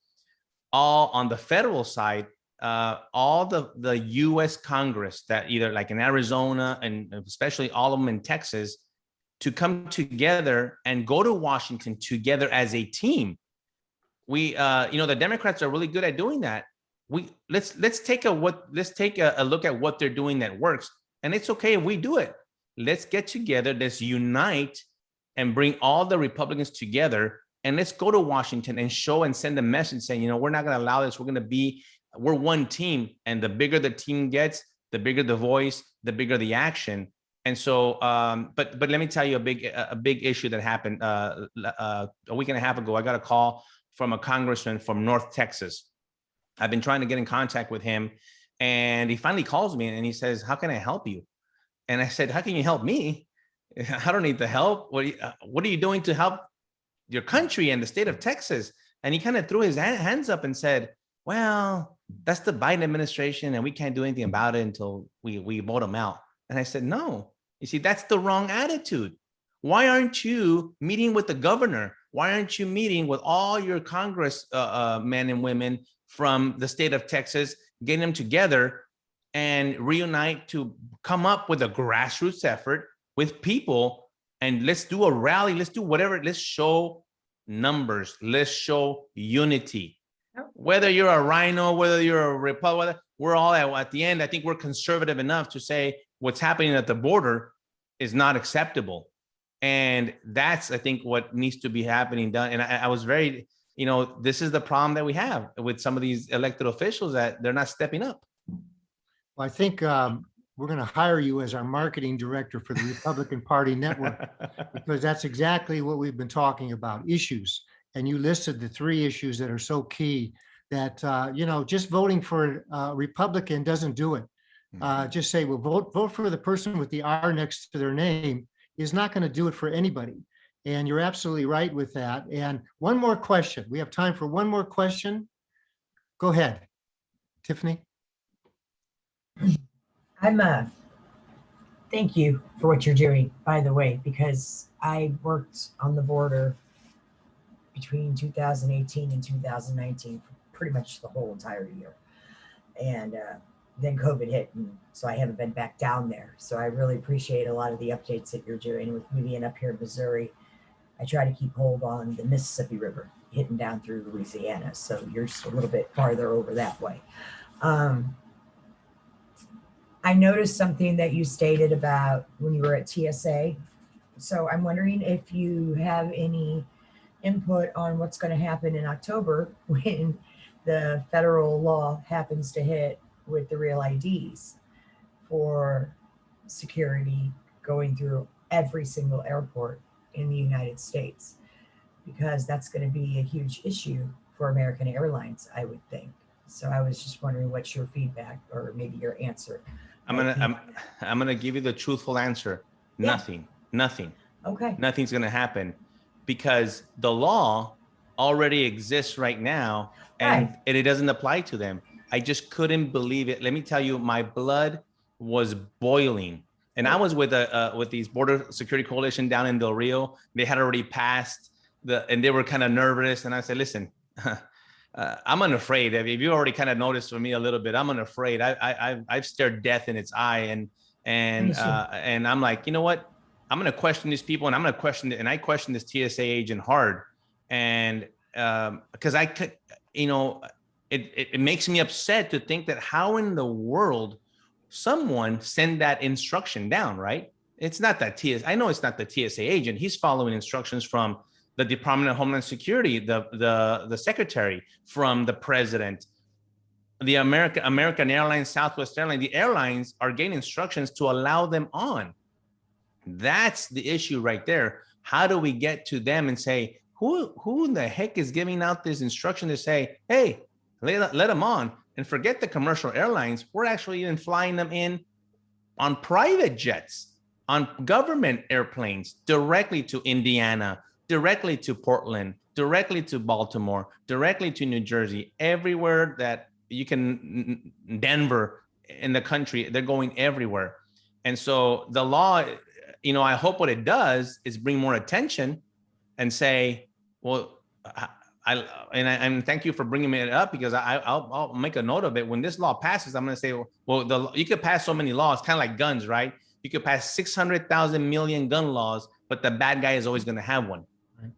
all on the federal side, all the US Congress that either like in Arizona and especially all of them in Texas to come together and go to Washington together as a team. The Democrats are really good at doing that. Let's take a look at what they're doing that works. And it's okay if we do it. Let's get together, let's unite and bring all the Republicans together. And let's go to Washington and show and send a message saying, we're not going to allow this. We're one team. And the bigger the team gets, the bigger the voice, the bigger the action. And so, but let me tell you a big issue that happened a week and a half ago. I got a call from a congressman from North Texas. I've been trying to get in contact with him, and he finally calls me and he says, "How can I help you?" And I said, "How can you help me? I don't need the help. What are you doing to help your country and the state of Texas?" And he kind of threw his hands up and said, "Well, that's the Biden administration, and we can't do anything about it until we vote them out." And I said, "No, you see, that's the wrong attitude. Why aren't you meeting with the governor? Why aren't you meeting with all your Congress men and women from the state of Texas, getting them together and reunite to come up with a grassroots effort with people, and let's do a rally, let's do whatever, let's show numbers, let's show unity. Whether you're a Rhino, whether you're a Republican, we're all at the end, I think we're conservative enough to say what's happening at the border is not acceptable. And that's, I think, what needs to be happening done. And I was very, this is the problem that we have with some of these elected officials, that they're not stepping up. Well, I think we're going to hire you as our marketing director for the Republican Party network, because that's exactly what we've been talking about, issues. And you listed the 3 issues that are so key that, just voting for a Republican doesn't do it. Just say, well, vote for the person with the R next to their name is not going to do it for anybody. And you're absolutely right with that. And one more question. We have time for one more question. Go ahead, Tiffany. Thank you for what you're doing, by the way, because I worked on the border between 2018 and 2019 for pretty much the whole entire year. And then COVID hit, and so I haven't been back down there. So I really appreciate a lot of the updates that you're doing. With me being up here in Missouri, I try to keep hold on the Mississippi River, hitting down through Louisiana. So you're just a little bit farther over that way. I noticed something that you stated about when you were at TSA. So I'm wondering if you have any input on what's going to happen in October when the federal law happens to hit with the real IDs for security going through every single airport in the United States, because that's going to be a huge issue for American Airlines, I would think. So I was just wondering what's your feedback, or maybe your answer. I'm gonna give you the truthful answer. Yeah. Nothing. Okay. Nothing's gonna happen, because the law already exists right now, and it doesn't apply to them. I just couldn't believe it. Let me tell you, my blood was boiling. And I was with these Border Security Coalition down in Del Rio. They had already passed and they were kind of nervous. And I said, listen, I'm unafraid. If you already kind of noticed for me a little bit, I'm unafraid. I've stared death in its eye, and I'm like, you know what? I'm going to question these people, and I'm going to question it. And I question this TSA agent hard. And because I could, it makes me upset to think that how in the world someone send that instruction down, right? It's not that I know it's not the TSA agent. He's following instructions from the Department of Homeland Security, the secretary, from the president. the American Airlines, Southwest Airlines, the airlines are getting instructions to allow them on. That's the issue right there. How do we get to them and say, who in the heck is giving out this instruction to say, hey, let them on, and forget the commercial airlines. We're actually even flying them in on private jets, on government airplanes, directly to Indiana, directly to Portland, directly to Baltimore, directly to New Jersey, everywhere that you can, Denver in the country, they're going everywhere. And so the law, I hope what it does is bring more attention and say, well, and thank you for bringing it up, because I'll make a note of it. When this law passes, I'm going to say, well, you could pass so many laws, kind of like guns, right? You could pass 600,000 million gun laws, but the bad guy is always going to have one. Right?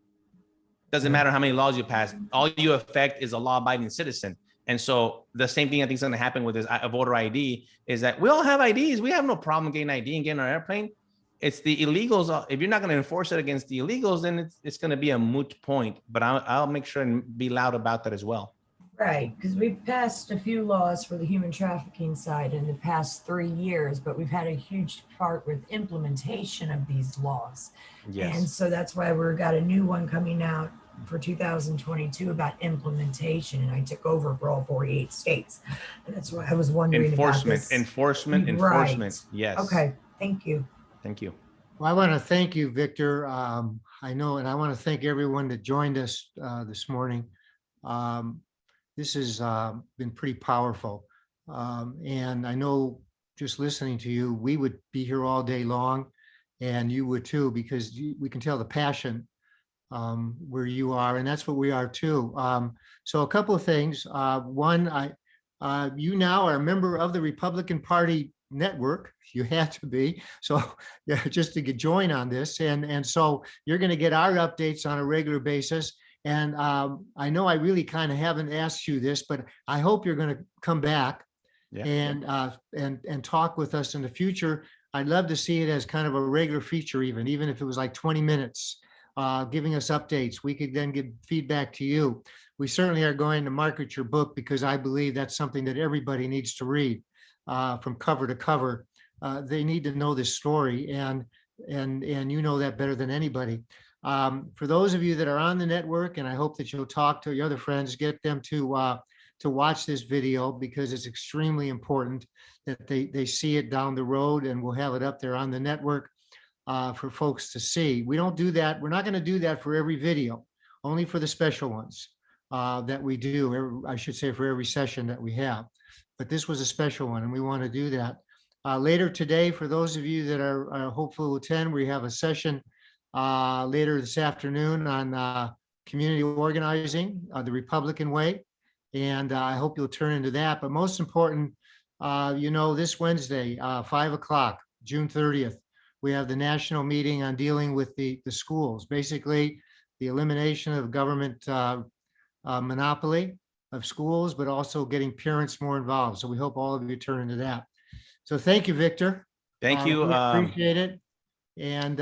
Doesn't matter how many laws you pass. All you affect is a law-abiding citizen. And so the same thing I think is going to happen with this voter ID is that we all have IDs. We have no problem getting ID and getting our airplane. It's the illegals. If you're not going to enforce it against the illegals, then it's going to be a moot point. But I'll make sure and be loud about that as well. Right, because we've passed a few laws for the human trafficking side in the past 3 years, but we've had a huge part with implementation of these laws. Yes. And so that's why we've got a new one coming out for 2022 about implementation, and I took over for all 48 states. And that's why I was wondering Enforcement. Right. Yes. Okay, thank you. Thank you. Well, I want to thank you, Victor. I know, and I want to thank everyone that joined us this morning. This has been pretty powerful. And I know just listening to you, we would be here all day long, and you would too, because we can tell the passion where you are, and that's what we are too. So a couple of things. One, you now are a member of the Republican Party network. You had to be. So yeah, just to join on this. And so you're going to get our updates on a regular basis. And I know I really kind of haven't asked you this, but I hope you're going to come back and talk with us in the future. I'd love to see it as kind of a regular feature, even if it was like 20 minutes, giving us updates. We could then give feedback to you. We certainly are going to market your book because I believe that's something that everybody needs to read from cover to cover. They need to know this story, and you know that better than anybody. For those of you that are on the network, and I hope that you'll talk to your other friends, get them to watch this video, because it's extremely important that they see it down the road, and we'll have it up there on the network for folks to see. We don't do that. We're not going to do that for every video, only for the special ones that we do. I should say for every session that we have. But this was a special one, and we want to do that. Later today, for those of you that are hopeful to attend, we have a session later this afternoon on community organizing the Republican way. And I hope you'll turn into that. But most important, this Wednesday, 5 o'clock, June 30th, we have the national meeting on dealing with the schools, basically the elimination of government monopoly of schools, but also getting parents more involved. So we hope all of you turn into that. So thank you, Victor. Thank you. We appreciate it. And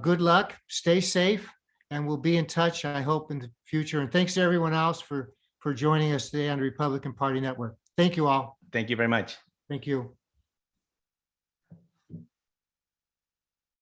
good luck, stay safe, and we'll be in touch, I hope, in the future. And thanks to everyone else for joining us today on the Republican Party Network. Thank you all. Thank you very much. Thank you.